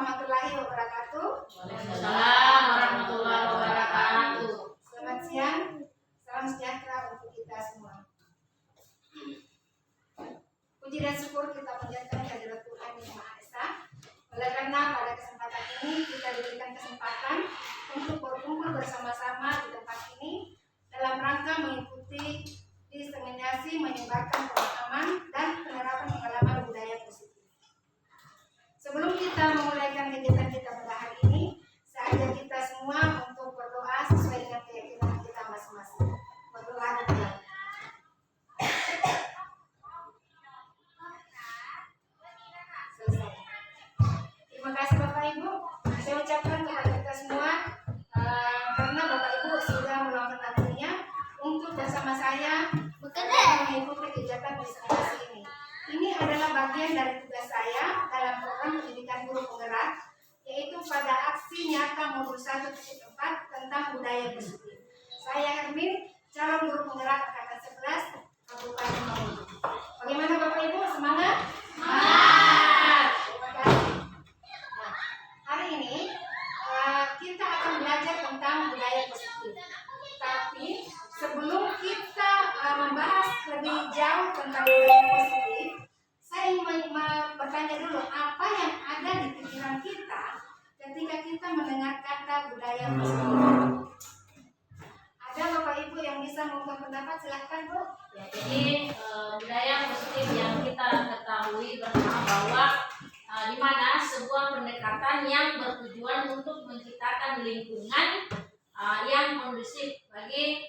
warahmatullahi wabarakatuh. Waalaikumsalam warahmatullahi wabarakatuh. Selamat siang, salam sejahtera untuk kita semua. Puji dan syukur kita panjatkan kehadirat Tuhan Yang Maha Esa. Oleh karena pada kesempatan ini kita diberikan kesempatan untuk berkumpul bersama-sama di tempat ini dalam rangka mengikuti diseminasi menyebarkan pemahaman dan penerapan pengalaman budaya positif. Sebelum kita memulaikan kegiatan kita pada hari ini, saya ajak kita semua untuk berdoa sesuai dengan keyakinan kita masing-masing. Berdoa dulu. Selesai. Terima kasih Bapak Ibu. Saya ucapkan kepada kita semua karena Bapak Ibu sudah meluangkan waktunya untuk bersama saya mengikuti kegiatan diseminasi ini. Ini adalah bagian dari tugas saya dalam program pendidikan guru penggerak, yaitu pada aksi nyata modul 1.4 tentang budaya positif. Saya Ermin, calon guru penggerak angkatan 11 Kabupaten Mamuju. Bagaimana Bapak Ibu, semangat? Semangat! Terima kasih. Nah, hari ini kita akan belajar tentang budaya positif. Tapi sebelum kita membahas lebih jauh tentang budaya positif, saya ingin bertanya dulu apa yang ada di pikiran kita ketika kita mendengar kata budaya positif. Ada Bapak Ibu yang bisa mengungkapkan pendapat, silahkan Bu. Ya, jadi budaya positif yang kita ketahui bersama bahwa di mana sebuah pendekatan yang bertujuan untuk menciptakan lingkungan yang kondusif bagi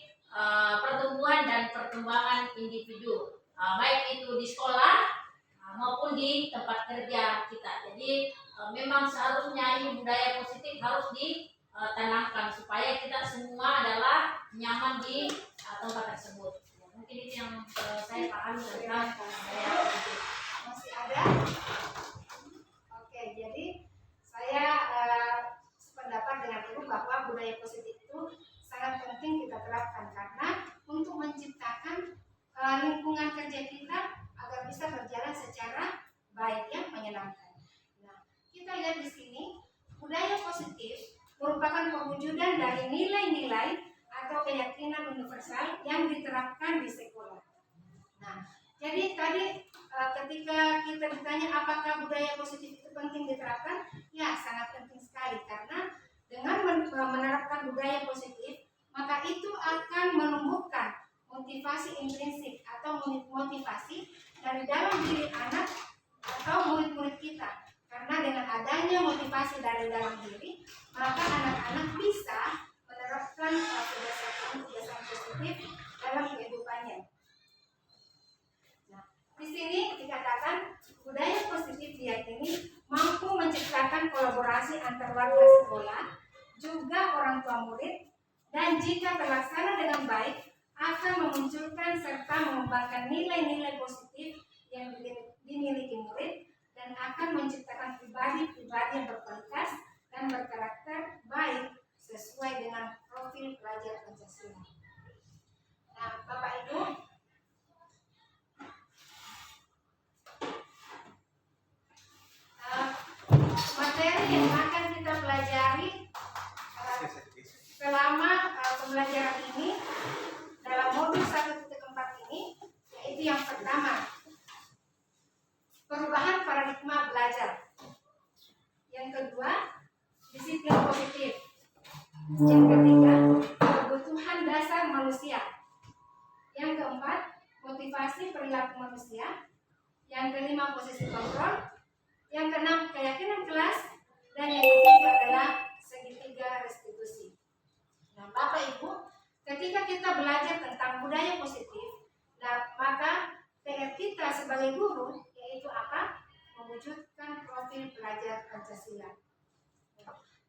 pertumbuhan dan perkembangan individu, baik itu di sekolah maupun di tempat kerja kita. Jadi memang seharusnya ini budaya positif harus ditanamkan supaya kita semua adalah nyaman di tempat tersebut. Ya, mungkin itu yang saya pahami tentang budaya positif. Masih ada? Oke, jadi saya sependapat dengan Ibu bahwa budaya positif itu sangat penting kita terapkan karena untuk menciptakan lingkungan kerja kita agar bisa berjalan secara baik yang menyenangkan. Nah, kita lihat di sini budaya positif merupakan perwujudan dari nilai-nilai atau keyakinan universal yang diterapkan di sekolah. Nah, jadi tadi ketika kita ditanya apakah budaya positif itu penting diterapkan, ya sangat penting sekali karena dengan menerapkan budaya positif maka itu akan menumbuhkan motivasi intrinsik atau motivasi dari dalam diri anak atau murid-murid kita. Karena dengan adanya motivasi dari dalam diri, maka anak-anak bisa menerapkan kebiasaan-kebiasaan positif dalam kehidupannya. Nah, di sini dikatakan budaya positif diyakini mampu menciptakan kolaborasi antar warga sekolah, juga orang tua murid, dan jika terlaksana dengan baik akan memunculkan serta mengembangkan nilai-nilai positif yang dimiliki murid dan akan menciptakan pribadi-pribadi yang berkualitas dan berkarakter baik sesuai dengan profil pelajar Pancasila. Nah, Bapak Ibu, materi yang akan kita pelajari selama pembelajaran ini dalam modul 1.4 ini, yaitu yang pertama, perubahan paradigma belajar. Yang kedua, disiplin positif. Yang ketiga, kebutuhan dasar manusia. Yang keempat, motivasi perilaku manusia. Yang kelima, posisi kontrol. Yang keenam, keyakinan kelas. Dan yang ketiga adalah segitiga restitusi. Nah, Bapak Ibu, ketika kita belajar tentang budaya positif, nah, maka PR kita sebagai guru yaitu apa? Mewujudkan profil pelajar Pancasila.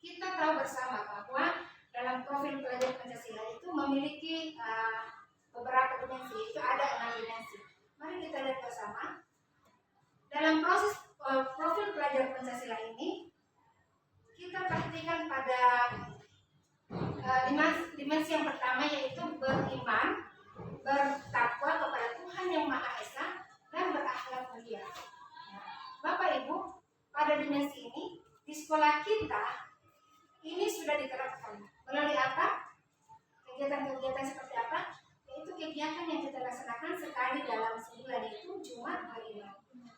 Kita tahu bersama bahwa dalam profil pelajar Pancasila itu memiliki beberapa dimensi, itu ada 6 dimensi. Mari kita lihat bersama. Dalam proses profil pelajar Pancasila ini, kita perhatikan pada dimensi yang pertama yaitu beriman, bertakwa kepada Tuhan Yang Maha Esa, dan berakhlak mulia. Nah, Bapak Ibu, pada dimensi ini di sekolah kita ini sudah diterapkan melalui apa? Kegiatan-kegiatan seperti apa? Yaitu kegiatan yang kita laksanakan sekali dalam sebulan, yaitu Jumat hari ini.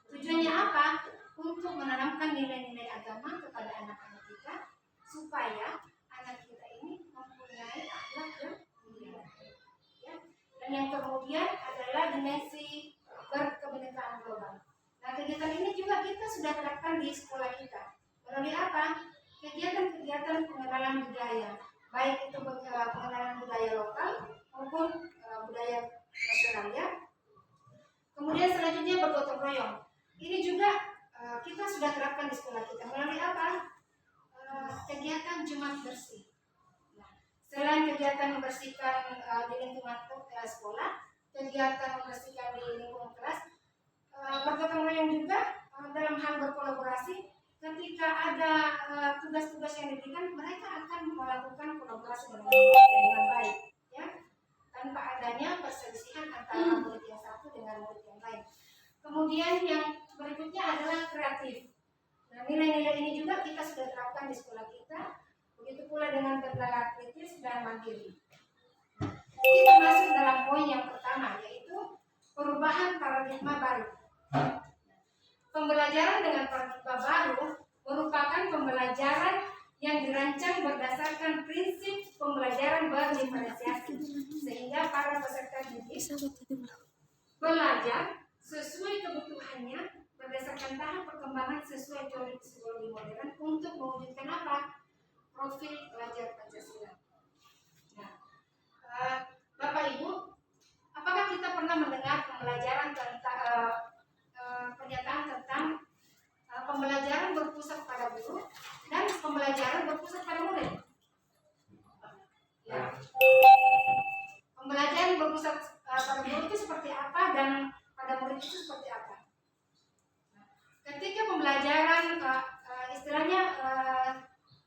Tujuannya apa? Untuk menanamkan nilai-nilai agama kepada anak-anak kita supaya anak kita ini mempunyai akhlak yang mulia. Ya. Dan yang kemudian adalah dimensi berkebinekaan global. Nah, kegiatan ini juga kita sudah terapkan di sekolah kita. Melalui apa? Kegiatan-kegiatan pengenalan budaya, baik itu pengenalan budaya lokal maupun budaya nasional ya. Kemudian selanjutnya bergotong royong. Ini juga kita sudah terapkan di sekolah kita melalui apa? Kegiatan Jumat bersih. Nah, selain kegiatan membersihkan di lingkungan sekolah, kegiatan membersihkan di lingkungan kelas, bergotong royong juga dalam hal berkolaborasi. Ketika ada tugas-tugas yang diberikan, mereka akan melakukan kolaborasi dengan baik, ya, tanpa adanya perselisihan antara murid yang satu dengan murid yang lain. Kemudian yang berikutnya adalah kreatif. Nah, nilai-nilai ini juga kita sudah terapkan di sekolah kita. Begitu pula dengan bernalar kritis dan mandiri. Kita masuk dalam poin yang pertama, yaitu perubahan paradigma baru. Pembelajaran dengan paradigma baru merupakan pembelajaran yang dirancang berdasarkan prinsip pembelajaran berdiferensiasi, sehingga para peserta didik belajar sesuai kebutuhannya berdasarkan tahap perkembangan sesuai teori psikologi modern untuk mewujudkan apa? Profil pelajar Pancasila. Nah, Bapak Ibu, apakah kita pernah mendengar pembelajaran tentang pernyataan tentang pembelajaran berpusat pada guru dan pembelajaran berpusat pada murid? Ya. Pembelajaran berpusat pada guru itu seperti apa dan pada murid itu seperti apa? Nah, ketika pembelajaran istilahnya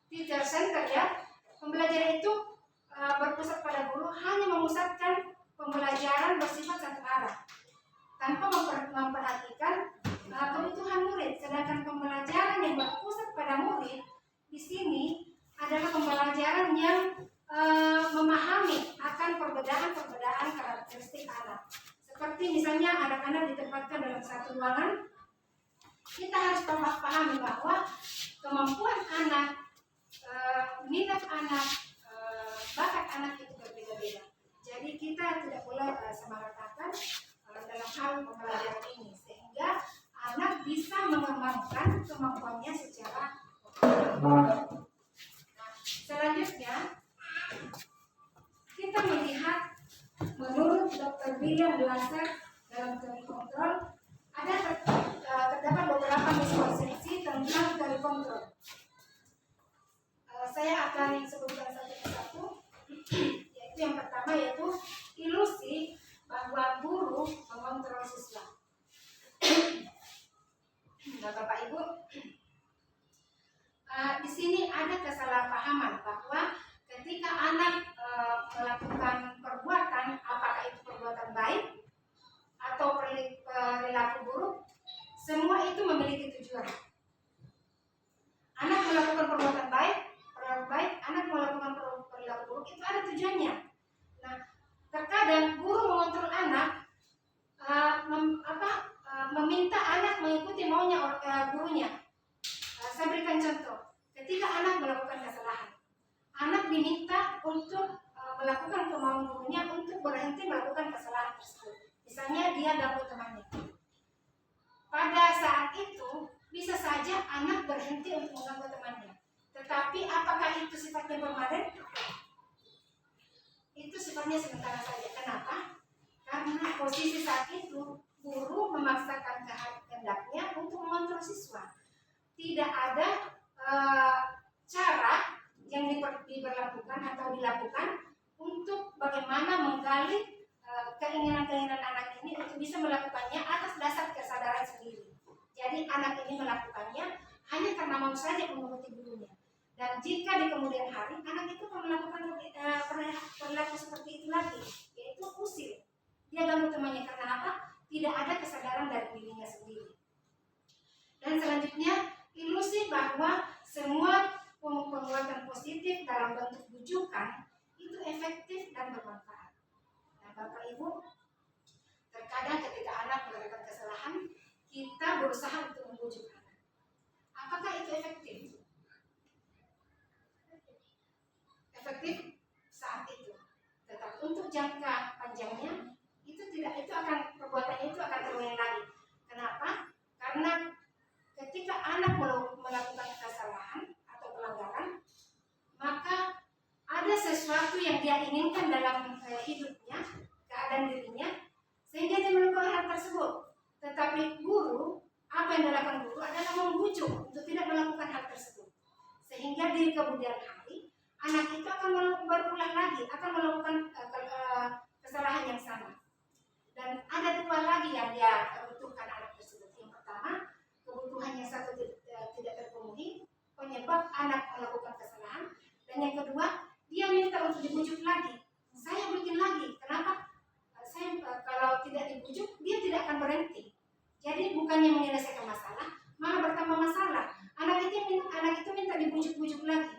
teacher center ya, pembelajaran itu berpusat pada guru hanya memusatkan pembelajaran bersifat satu arah tanpa memperhatikan kebutuhan murid. Sedangkan pembelajaran yang berpusat pada murid di sini adalah pembelajaran yang memahami akan perbedaan karakteristik anak. Seperti misalnya anak-anak ditempatkan dalam satu ruangan, kita harus pahami bahwa kemampuan anak, minat anak, bakat anak itu berbeda-beda. Jadi kita tidak boleh samaratakan dalam hal pembelajaran ini, sehingga anak bisa mengembangkan kemampuannya secara optimal. Nah, selanjutnya kita melihat menurut Dr. William Glasser dalam teori kontrol terdapat beberapa miskonsepsi tentang teori kontrol. Saya akan sebutkan satu persatu. Yaitu yang pertama yaitu ilusi bahwa guru mengontrol siswa. Nah, Bapak Ibu, di sini ada kesalahpahaman bahwa ketika anak melakukan perbuatan, apakah itu perbuatan baik atau perilaku buruk, semua itu memiliki tujuan. Anak melakukan perbuatan baik, anak melakukan perilaku buruk, itu ada tujuannya. Nah, terkadang guru mengontrol anak, meminta anak mengikuti maunya gurunya. Saya berikan contoh. Ketika anak melakukan kesalahan, anak diminta untuk melakukan kemauan gurunya untuk berhenti melakukan kesalahan tersebut. Misalnya dia ganggu temannya. Pada saat itu bisa saja anak berhenti untuk mengganggu temannya. Tetapi apakah itu sifatnya permanen? Itu sifatnya sementara saja. Kenapa? Karena posisi saat itu guru memaksakan kehendaknya untuk mengontrol siswa. Tidak ada cara yang diberlakukan atau dilakukan untuk bagaimana menggali keinginan-keinginan anak ini untuk bisa melakukannya atas dasar kesadaran sendiri. Jadi anak ini melakukannya hanya karena mau saja menuruti gurunya. Dan jika di kemudian hari anak itu melakukan perilaku seperti itu lagi, yaitu usir. Dia ganggu temannya karena apa? Tidak ada kesadaran dari dirinya sendiri. Dan selanjutnya ilusi bahwa kita berusaha untuk membujuk anak. Apakah itu efektif? Efektif saat itu. Tetapi untuk jangka panjangnya itu tidak, itu akan perbuatannya itu akan terulang lagi. Kenapa? Karena ketika anak melakukan kesalahan atau pelanggaran, maka ada sesuatu yang dia inginkan dalam hidupnya, keadaan dirinya, sehingga dia melakukan hal tersebut. Tetapi guru, apa yang dilakukan guru adalah membujuk untuk tidak melakukan hal tersebut, sehingga di kemudian hari anak itu akan berulang lagi, akan melakukan kesalahan yang sama. Dan ada dua lagi yang dia butuhkan anak tersebut. Yang pertama, kebutuhan yang satu tidak terpenuhi, penyebab anak melakukan kesalahan. Dan yang kedua, dia minta untuk dibujuk lagi. Saya bikin lagi. Kenapa? Saya kalau tidak dibujuk, dia tidak akan berhenti. Jadi bukannya menyelesaikan masalah, malah bertambah masalah. Anak itu minta dibujuk-bujuk lagi.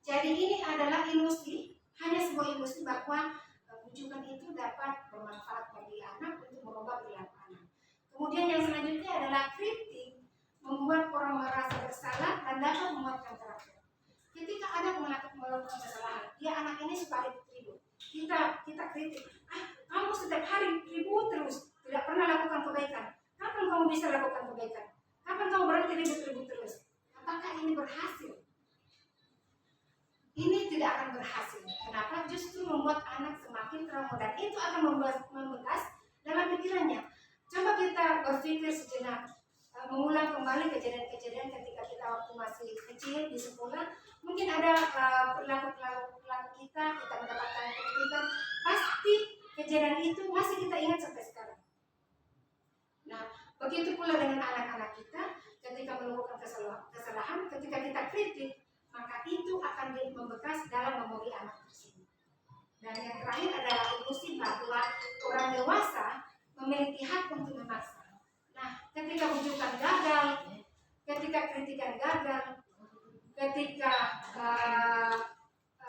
Jadi ini adalah ilusi, hanya sebuah ilusi bahwa bujukan itu dapat bermanfaat bagi anak untuk merubah perilaku anak. Kemudian yang selanjutnya adalah kritik, membuat orang merasa bersalah dan dapat menguatkan karakter. Ketika anak melakukan kesalahan, dia anak ini suka ribut. Kita kritik, kamu setiap hari ribut terus, tidak pernah lakukan kebaikan. Kapan kamu bisa lakukan kebaikan? Kapan kamu berhenti ribut terus? Apakah ini berhasil? Ini tidak akan berhasil. Kenapa? Justru membuat anak semakin trauma dan itu akan membekas dalam pikirannya. Coba kita berpikir sejenak, mengulang kembali kejadian-kejadian ketika kita waktu masih kecil di sekolah. Mungkin ada perilaku kita mendapatkan kritikan, pasti kejadian itu masih kita ingat sampai sekarang. Nah, begitu pula dengan anak-anak kita, ketika melakukan kesalahan, ketika kita kritik, maka itu akan membekas dalam memori anak tersebut. Dan yang terakhir adalah ilusi bahwa orang dewasa memiliki hak untuk memaksa. Nah, ketika bujukan gagal, ketika kritikan gagal, ketika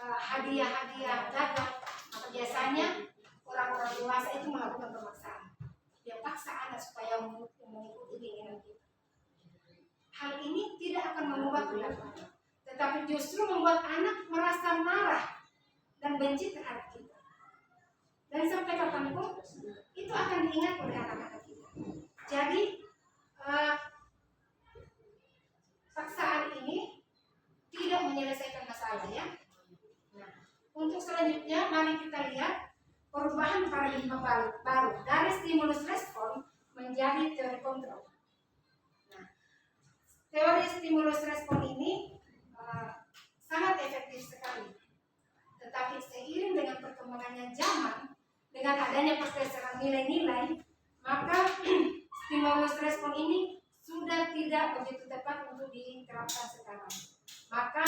hadiah-hadiah gagal, maka biasanya orang-orang dewasa itu melakukan pemaksaan. Dia paksa anak supaya mengikuti keinginan kita. Hal ini tidak akan mengubah perilaku, tetapi justru membuat anak merasa marah dan benci terhadap kita. Dan sampai kapanpun itu akan diingat oleh anak-anak kita. Jadi paksaan ini tidak menyelesaikan masalah ya. Nah, untuk selanjutnya mari kita lihat perubahan paradigma baru dari stimulus respon menjadi teori kontrol. Nah, teori stimulus respon ini sangat efektif sekali. Tetapi seiring dengan perkembangannya zaman, dengan adanya pergeseran nilai-nilai, maka stimulus respon ini sudah tidak begitu tepat untuk diterapkan sekarang. Maka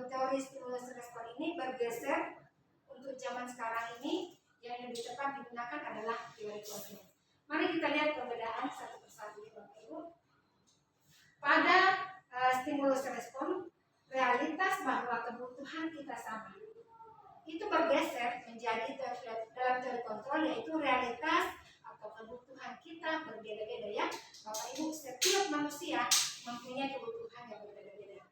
teori stimulus respon ini bergeser untuk zaman sekarang ini, yang lebih tepat digunakan adalah teori kontrol. Mari kita lihat perbedaan satu persatu. Pada stimulus respon, realitas bahwa kebutuhan kita sama itu bergeser menjadi dalam teori kontrol, yaitu realitas atau kebutuhan kita berbeda-beda ya. Bapak Ibu, setiap manusia mempunyai kebutuhan yang berbeda-beda.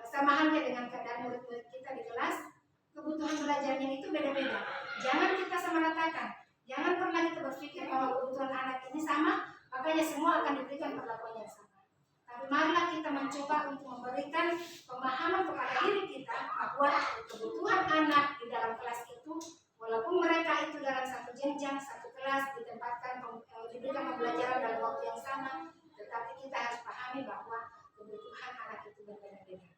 Sama halnya dengan keadaan murid-murid kita di kelas, kebutuhan belajarnya itu beda-beda. Jangan kita samaratakan. Jangan pernah kita berpikir bahwa kebutuhan anak ini sama, makanya semua akan diberikan perlakuan yang sama. Tapi marilah kita mencoba untuk memberikan pemahaman kepada diri kita bahwa kebutuhan anak di dalam kelas itu, walaupun mereka itu dalam satu jenjang, satu kelas, ditempatkan diberikan pembelajaran dalam waktu yang sama, tetapi kita harus pahami bahwa kebutuhan anak itu berbeda-beda.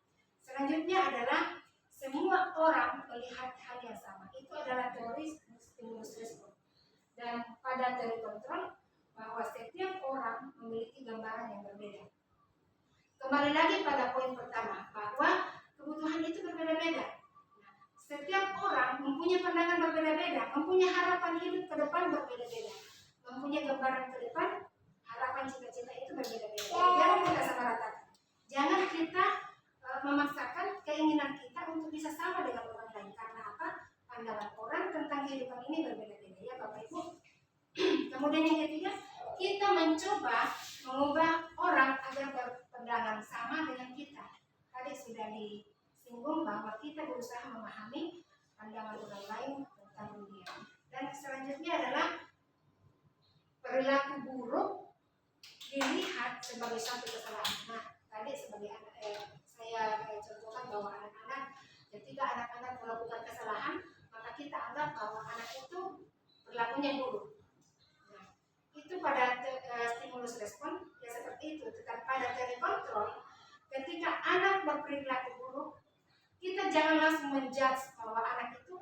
Selanjutnya adalah semua orang melihat hal yang sama. Itu adalah teori stimulus respon. Dan pada teori kontrol, bahwa setiap orang memiliki gambaran yang berbeda. Kembali lagi pada poin pertama, bahwa kebutuhan itu berbeda-beda. Nah, setiap orang mempunyai pandangan berbeda-beda, mempunyai harapan hidup ke depan berbeda-beda, mempunyai gambaran ke depan, harapan cita-cita itu berbeda-beda. Jangan kita samaratakan. Jangan kita memaksakan keinginan kita untuk bisa sama dengan orang lain. Karena apa? Pandangan orang tentang kehidupan ini berbeda-beda ya Bapak Ibu. Kemudian yang ketiga, kita mencoba mengubah orang agar berpandangan sama dengan kita. Tadi sudah disinggung bahwa kita berusaha memahami pandangan orang lain tentang dunia. Dan selanjutnya adalah perilaku buruk dilihat sebagai satu kesalahan. Nah, tadi sebagai saya contohkan bahwa anak-anak, ketika anak-anak melakukan kesalahan, maka kita anggap bahwa anak itu perilakunya buruk. Nah, itu pada stimulus respon ya seperti itu. Tetapi pada telekontrol, ketika anak berperilaku buruk, kita jangan langsung menjudge bahwa anak itu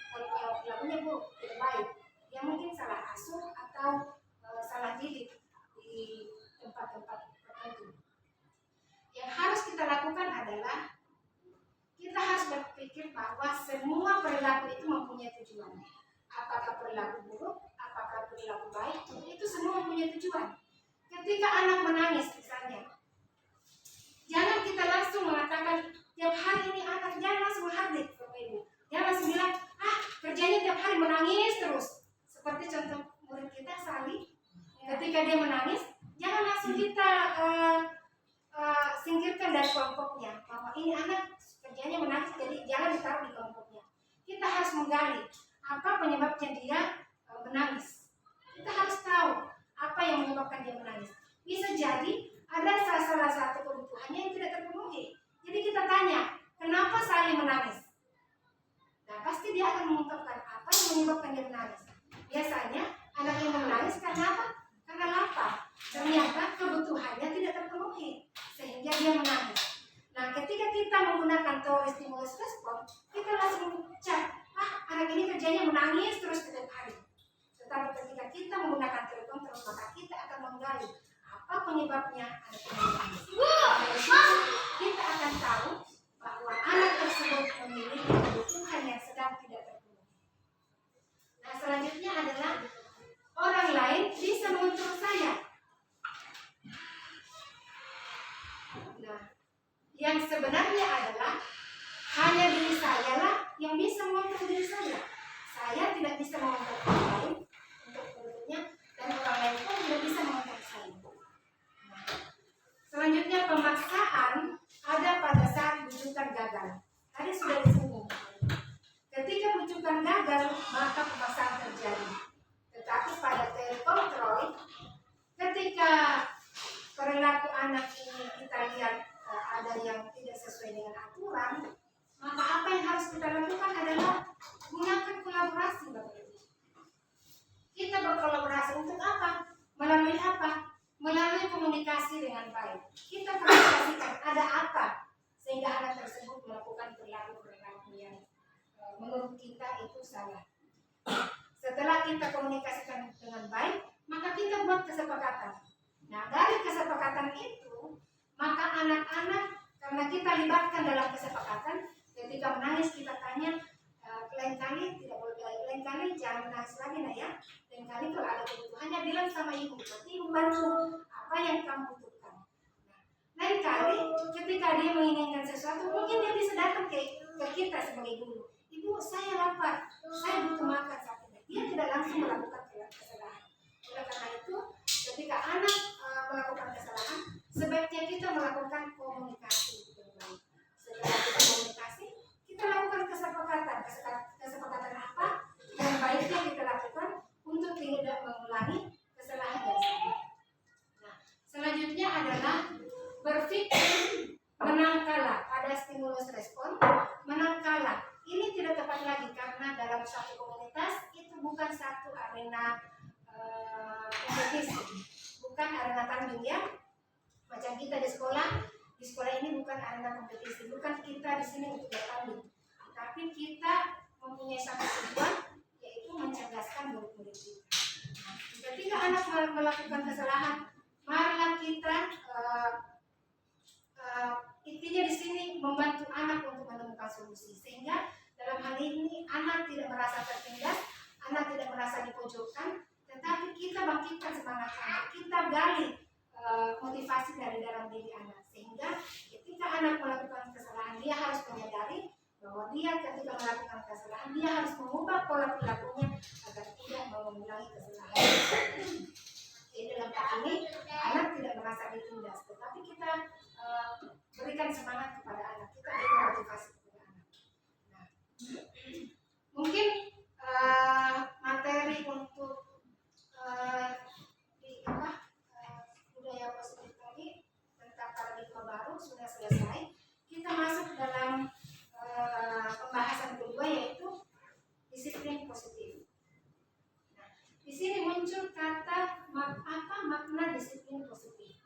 perilakunya buruk, tidak baik. Dia mungkin salah asuh atau salah didik di tempat-tempat tertentu. Yang harus kita lakukan adalah kita harus berpikir bahwa semua perilaku itu mempunyai tujuan. Apakah perilaku buruk, apakah perilaku baik, itu semua mempunyai tujuan. Ketika anak menangis misalnya, jangan kita langsung mengatakan tiap hari ini anak, jangan langsung menghardik Bapak Ibu. Jangan langsung bilang, kerjanya tiap hari menangis terus. Seperti contoh murid kita Sali, ketika dia menangis, jangan langsung kita singkirkan dari kelompoknya bahwa ini anak kerjanya menangis, jadi jangan ditaruh di kelompoknya. Kita harus menggali apa penyebabnya dia menangis. Kita harus tahu apa yang menyebabkan dia menangis. Bisa jadi ada salah satu kebutuhannya yang tidak terpenuhi. Jadi kita tanya, kenapa Sali menangis? Nah, pasti dia akan mengungkapkan apa yang menyebabkan dia menangis. Biasanya anak yang menangis karena apa? Karena lapar. Ternyata kebutuhannya tidak terpenuhi sehingga dia menangis. Nah, ketika kita menggunakan teori stimulus respon, kita langsung cek, anak ini kerjanya menangis terus setiap hari. Tetapi ketika kita menggunakan teori kontrol, maka kita akan menggali apa penyebabnya anak ini menangis. Kita akan tahu bahwa anak tersebut memiliki kebutuhan yang sedang tidak terpenuhi. Nah, selanjutnya adalah orang lain bisa mengontrol saya. Nah, yang sebenarnya adalah hanya diri saya lah yang bisa mengontrol diri saya. Saya tidak bisa mengontrol orang lain untuk berikutnya, dan orang lain pun tidak bisa mengontrol saya. Nah, selanjutnya pemaksaan ada pada saat bujukan gagal. Tadi sudah disinggung. Ketika bujukan gagal, maka pemaksaan terjadi. Tetapi pada teori kontrol, ketika perilaku anak ini kita lihat ada yang tidak sesuai dengan aturan, maka apa yang harus kita lakukan adalah gunakan kolaborasi, Bapak Ibu. Kita berkolaborasi untuk apa? Melalui apa? Melalui komunikasi dengan baik. Kita komunikasikan ada apa sehingga anak tersebut melakukan perilaku yang menurut kita itu salah. Setelah kita komunikasikan dengan baik, maka kita buat kesepakatan. Nah, dari kesepakatan itu, maka anak-anak, karena kita libatkan dalam kesepakatan, ketika menangis kita tanya, lain kali jangan menangis lagi nak ya. Lain kali kalau ada kebutuhannya bilang sama ibu, berarti ibu bantu apa yang kamu butuhkan. Nah, lain kali ketika dia menginginkan sesuatu, mungkin dia bisa datang ke kita sebagai guru. Ibu, saya lapar, saya butuh makan saat ini. Dia tidak langsung melakukan kesalahan. Oleh karena itu, ketika anak melakukan kesalahan, sebaiknya kita melakukan komunikasi dengan baik. Setelah kita komunikasi, kita lakukan kesepakatan. Kesepakatan apa yang baiknya kita lakukan untuk tidak mengulangi kesalahan yang sama. Nah, selanjutnya adalah berpikir menang kalah. Pada stimulus respon, menang kalah. Ini tidak tepat lagi karena dalam satu komunitas itu bukan satu arena kompetisi, bukan arena tanding ya. Macam kita di sekolah ini bukan arena kompetisi, bukan kita di sini untuk bertanding, tapi kita mempunyai satu tujuan, yaitu mencerdaskan murid-murid kita. Ketika anak melakukan kesalahan, marilah kita intinya di sini membantu anak untuk menemukan solusi, sehingga dalam hal ini anak tidak merasa tertindas, anak tidak merasa dipojokkan, tetapi kita bangkitkan semangat anak, kita gali motivasi dari dalam diri anak, sehingga ketika anak melakukan kesalahan, dia harus menyadari bahwa dia ketika melakukan kesalahan, dia harus mengubah pola perilakunya agar tidak mengulangi kesalahan. Jadi dalam hal ini anak tidak berikan semangat kepada anak, kita berikan motivasi kepada anak. Nah, mungkin materi untuk budaya positif tadi tentang paradigma baru sudah selesai. Kita masuk dalam pembahasan kedua, yaitu disiplin positif. Nah, di sini muncul kata apa makna disiplin positif.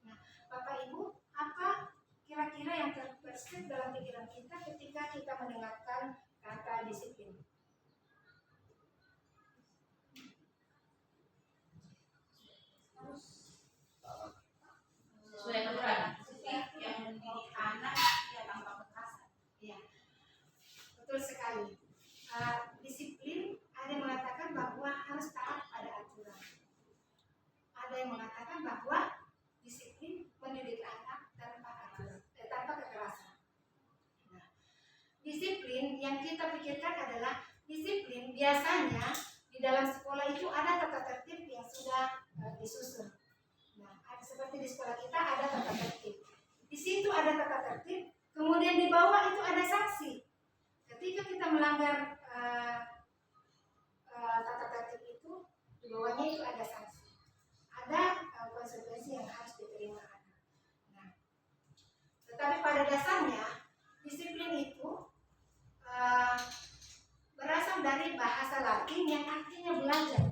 Nah, Bapak Ibu, apa kira-kira yang terbersih dalam pikiran kita ketika kita mendengarkan kata disiplin? Sesuai aturan yang mendidik anak ya tanpa kekerasan. Ya, betul sekali. Disiplin, ada yang mengatakan bahwa harus taat pada aturan. Ada yang mengatakan bahwa disiplin mendidik anak tanpa aturan, tanpa kekerasan. Nah, disiplin yang kita pikirkan adalah disiplin biasanya di dalam sekolah itu ada tata tertib yang sudah disusun. Nah, seperti di sekolah kita ada tata tertib. Di situ ada tata tertib, kemudian di bawah itu ada sanksi. Ketika kita melanggar tata tertib itu, di bawahnya itu ada sanksi. Ada konsekuensi yang harus diterima anak. Nah, tetapi pada dasarnya disiplin itu berasal dari bahasa Latin yang artinya belajar.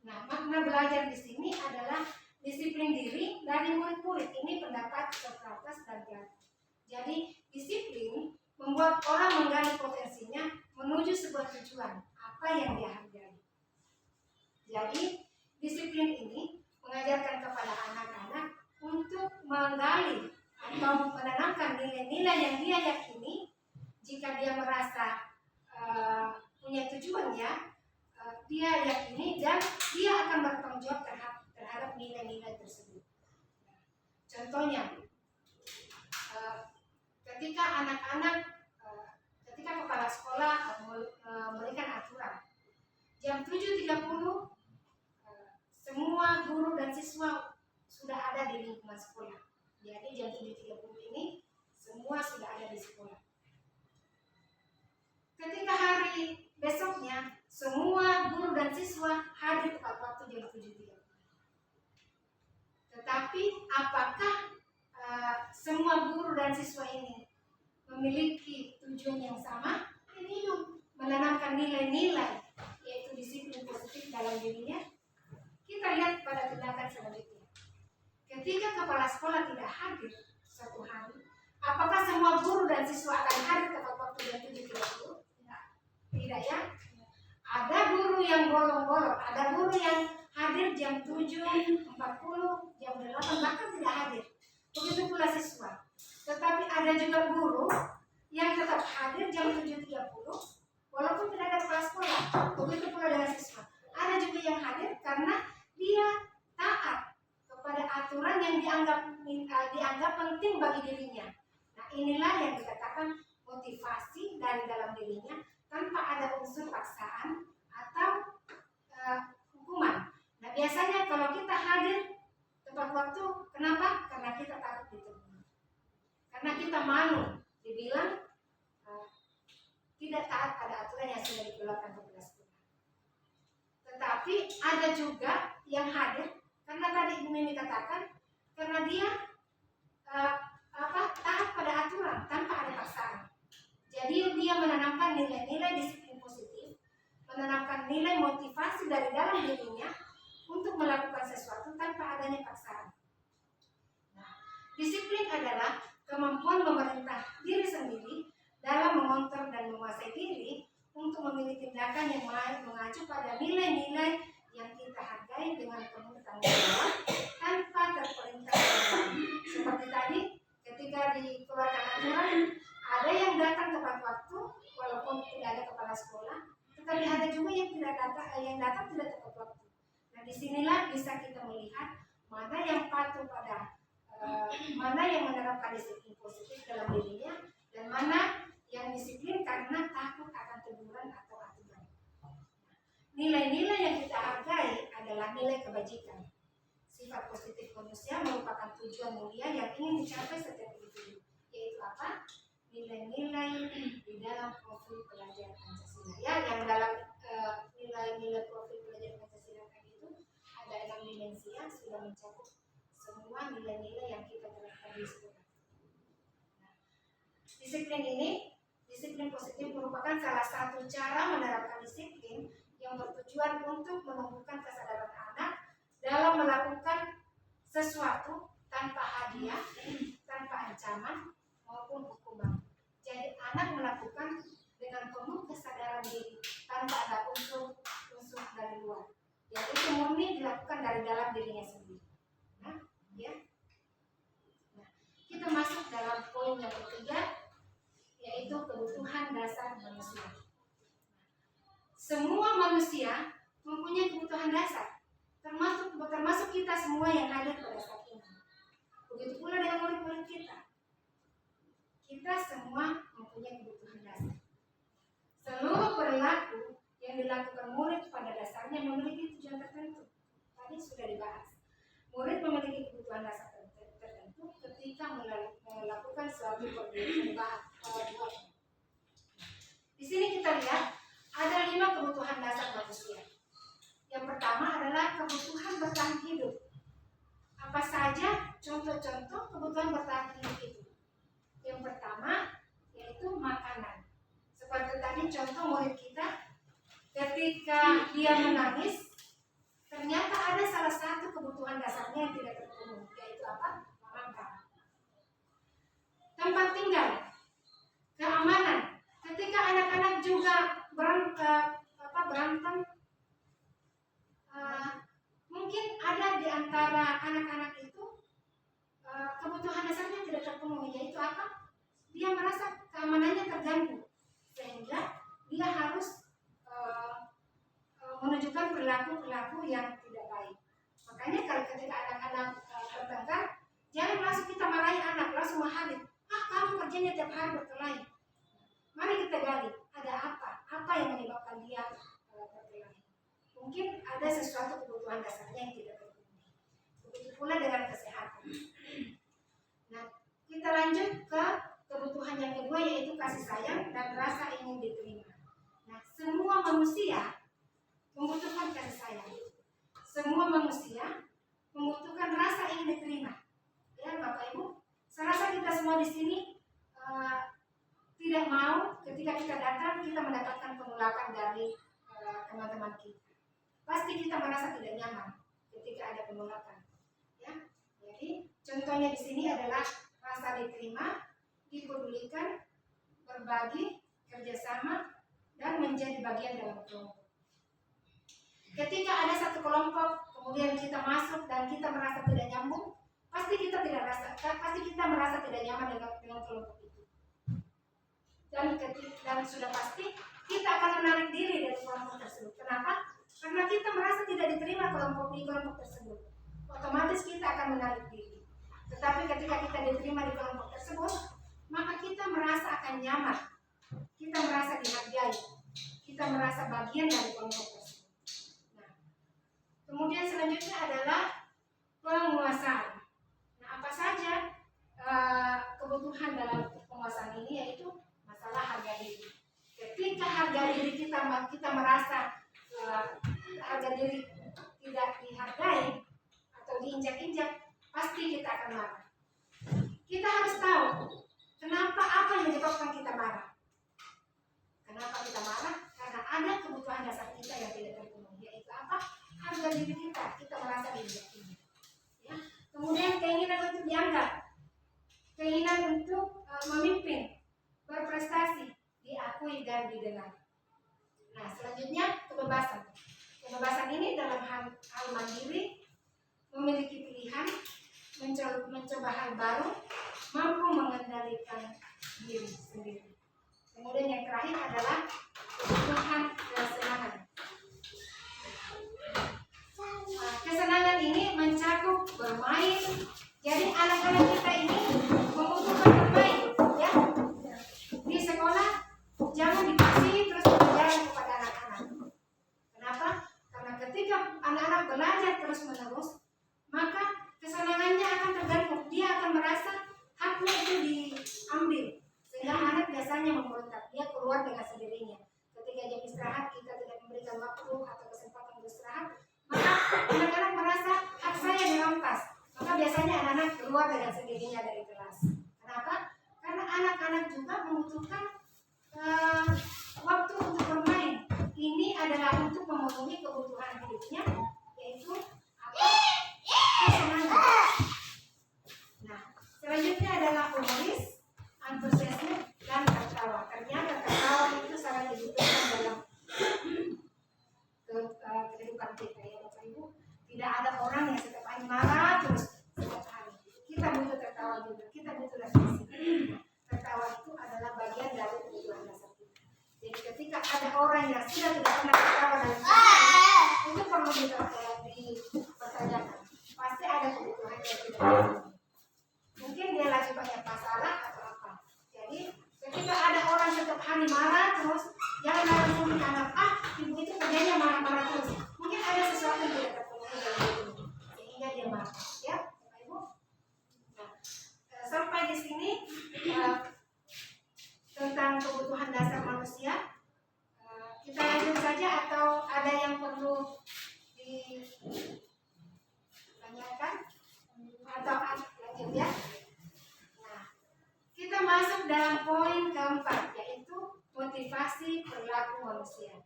Nah, makna belajar di sini adalah disiplin diri dari murid-murid. Ini pendapat Socrates dan Plato. Jadi disiplin membuat orang menggali potensinya menuju sebuah tujuan apa yang dia hargai. Jadi disiplin ini mengajarkan kepada anak-anak untuk menggali atau menanamkan nilai-nilai yang dia yakini. Jika dia merasa punya tujuannya, dia yakini dan dia akan bertanggung jawab terhadap nilai-nilai tersebut. Contohnya, ketika ketika kepala sekolah memberikan aturan jam 7.30 semua guru dan siswa sudah ada di lingkungan sekolah. Jadi jam 7.30 ini semua sudah ada di sekolah. Ketika hari besoknya semua guru dan siswa hadir tepat waktu jam 7.30. Tetapi apakah semua guru dan siswa ini memiliki tujuan yang sama? Ini menanamkan nilai-nilai, yaitu disiplin positif dalam dirinya. Kita lihat pada tindakan selanjutnya. Ketika kepala sekolah tidak hadir suatu hari, apakah semua guru dan siswa akan hadir tepat waktu jam 7.30? Tidak ya. Ada guru yang bolong-bolong, ada guru yang hadir jam 7.40, jam 8, bahkan tidak hadir. Begitu pula siswa. Tetapi ada juga guru yang tetap hadir jam 7.30 walaupun tidak ada kepala sekolah. Begitu pula dengan siswa. Ada juga yang hadir karena dia taat kepada aturan yang dianggap penting bagi dirinya. Nah, inilah yang dikatakan motivasi dari dalam dirinya tanpa ada unsur paksaan atau hukuman. Nah, biasanya kalau kita hadir tepat waktu, kenapa? Karena kita takut ditegur. Karena kita malu dibilang tidak taat pada aturan yang sudah dikeluarkan kepada sekolah. Tetapi ada juga yang hadir karena tadi Ibu Mimi katakan, karena dia taat pada aturan tanpa ada paksaan. Jadi dia menanamkan nilai-nilai disiplin positif, menanamkan nilai motivasi dari dalam dirinya untuk melakukan sesuatu tanpa adanya paksaan. Nah, disiplin adalah kemampuan memerintah diri sendiri dalam mengontrol dan menguasai diri untuk memilih tindakan yang mengacu pada nilai-nilai yang kita hargai dengan penuh tanggung jawab tanpa terperintah. Seperti tadi, ketika dikeluarkan aturan, ada yang datang tepat waktu walaupun tidak ada kepala sekolah, tetapi ada juga yang datang tidak tepat waktu. Nah, disinilah bisa kita melihat mana yang patuh pada mana yang menerapkan disiplin positif dalam dirinya dan mana yang disiplin karena takut akan teguran atau aturan. Nilai-nilai yang kita hargai adalah nilai kebajikan. Sifat positif manusia merupakan merupakan tujuan mulia yang ingin dicapai setiap individu, yaitu apa? Nilai-nilai di dalam profil pelajar Pancasila. Ya, yang dalam nilai-nilai profil pelajar Pancasila tadi itu ada 6 dimensi yang sudah mencakup semua nilai-nilai yang kita terapkan di sekolah. Nah, disiplin positif merupakan salah satu cara menerapkan disiplin yang bertujuan untuk menumbuhkan kesadaran anak dalam melakukan sesuatu tanpa hadiah, tanpa ancaman maupun hukuman. Jadi anak melakukan dengan penuh kesadaran diri tanpa ada unsur dari luar. Jadi itu murni dilakukan dari dalam dirinya sendiri. Nah, ya. Nah, kita masuk dalam poin yang ketiga, yaitu kebutuhan dasar manusia. Semua manusia mempunyai kebutuhan dasar, termasuk kita semua yang hadir pada saat ini. Begitu pula dengan murid-murid kita. Kita semua mempunyai kebutuhan dasar. Seluruh perilaku yang dilakukan murid pada dasarnya memiliki tujuan tertentu. Tadi sudah dibahas. Murid memiliki kebutuhan dasar tertentu ketika melakukan suatu perbuatan. Di sini kita lihat ada 5 kebutuhan dasar manusia. Yang pertama adalah kebutuhan bertahan hidup. Apa saja contoh-contoh kebutuhan bertahan hidup itu? Yang pertama yaitu makanan. Seperti tadi contoh murid kita, ketika dia menangis, ternyata ada salah satu kebutuhan dasarnya yang tidak terpenuhi, yaitu apa? Makan. Tempat tinggal, keamanan. Ketika anak-anak juga berantem, mungkin ada di antara anak-anak itu kebutuhan dasarnya tidak terpenuhi, yaitu apa? Dia merasa keamanannya terganggu, sehingga dia harus menunjukkan perilaku yang tidak baik. Makanya kalau ketika anak-anak bertengkar, jangan langsung kita marahi anak, langsung marahi. Kamu kerjanya tiap hari berkelahi. Mari kita gali, ada apa? Apa yang menyebabkan dia berkelahi? Mungkin ada sesuatu kebutuhan dasarnya yang tidak terpenuhi. Begitu pula dengan kesehatan. Nah, kita lanjut ke kebutuhan yang kedua, yaitu kasih sayang dan rasa ingin diterima. Nah, semua manusia membutuhkan kasih sayang. Semua manusia membutuhkan rasa ingin diterima. Ya, Bapak Ibu, saya rasa kita semua di sini tidak mau ketika kita datang kita mendapatkan penolakan dari teman-teman kita. Pasti kita merasa tidak nyaman ketika ada penolakan. Ya, jadi contohnya di sini adalah rasa diterima, dipedulikan, berbagi, kerjasama, dan menjadi bagian dalam kelompok. Ketika ada satu kelompok, kemudian kita masuk dan kita merasa tidak nyambung, pasti kita merasa tidak nyaman dengan kelompok itu. Dan sudah pasti kita akan menarik diri dari kelompok tersebut. Kenapa? Karena kita merasa tidak diterima di kelompok tersebut. Otomatis kita akan menarik diri. Tetapi ketika kita diterima di kelompok tersebut, maka kita merasa akan nyaman. Kita merasa dihargai. Kita merasa bagian dari kelompok tersebut. Nah, kemudian selanjutnya adalah penguasaan. Nah, apa saja kebutuhan dalam penguasaan ini, yaitu masalah harga diri. Ketika harga diri kita merasa harga diri tidak dihargai atau diinjak-injak, pasti kita akan marah. Kita harus tahu apa yang menyebabkan kita marah. Kenapa kita marah? Karena ada kebutuhan dasar kita yang tidak terpenuhi, yaitu apa? Harga diri kita merasa diinjak-injak. Ya. Kemudian keinginan untuk dianggap, keinginan untuk memimpin, berprestasi, diakui dan didengar. Nah, selanjutnya kebebasan. Kebebasan ini dalam hal mandiri, memiliki pilihan, mencoba hal baru, mampu mengendalikan diri sendiri. Kemudian yang terakhir adalah kebutuhan kesenangan. Kesenangan ini mencakup bermain. Jadi anak-anak kita ini membutuhkan bermain, ya. Di sekolah jangan dikasih terus berjalan kepada anak-anak. Kenapa? Karena ketika anak-anak belajar terus-menerus, maka kesenangannya akan anak-anak keluar dengan sendirinya dari kelas. Kenapa? Karena anak-anak juga membutuhkan waktu untuk bermain. Ini adalah untuk memenuhi kebutuhan hidupnya, yaitu apa? Kesenangan. Nah, selanjutnya adalah humoris, antusiasme, dan tertawa. Ternyata tertawa itu sangat dibutuhkan dalam kehidupan kita, ya Bapak Ibu. Tidak ada orang yang setiap hari marah terus setiap hari. Kita butuh tertawa juga, kita butuh refleksi. Tertawa itu adalah bagian dari kebutuhan dasar kita. Jadi ketika ada orang yang sudah tidak pernah tertawa dalam kehidupan, itu perlu dipertanyakan. Pasti ada kebutuhan yang tidak terpenuhi. Mungkin dia lagi banyak masalah atau apa. Jadi ketika ada orang setiap hari marah terus, jangan langsung dianggap ibu itu kerjanya marah-marah terus. Mungkin ada sesuatu yang tidak terpenuhi dalam hidupnya sehingga dia marah, ya Bapak Ibu. Nah, sampai di sini tentang kebutuhan dasar manusia. Kita lanjut saja atau ada yang perlu ditanyakan atau lanjut ya. Nah, kita masuk dalam poin keempat, yaitu motivasi perilaku manusia.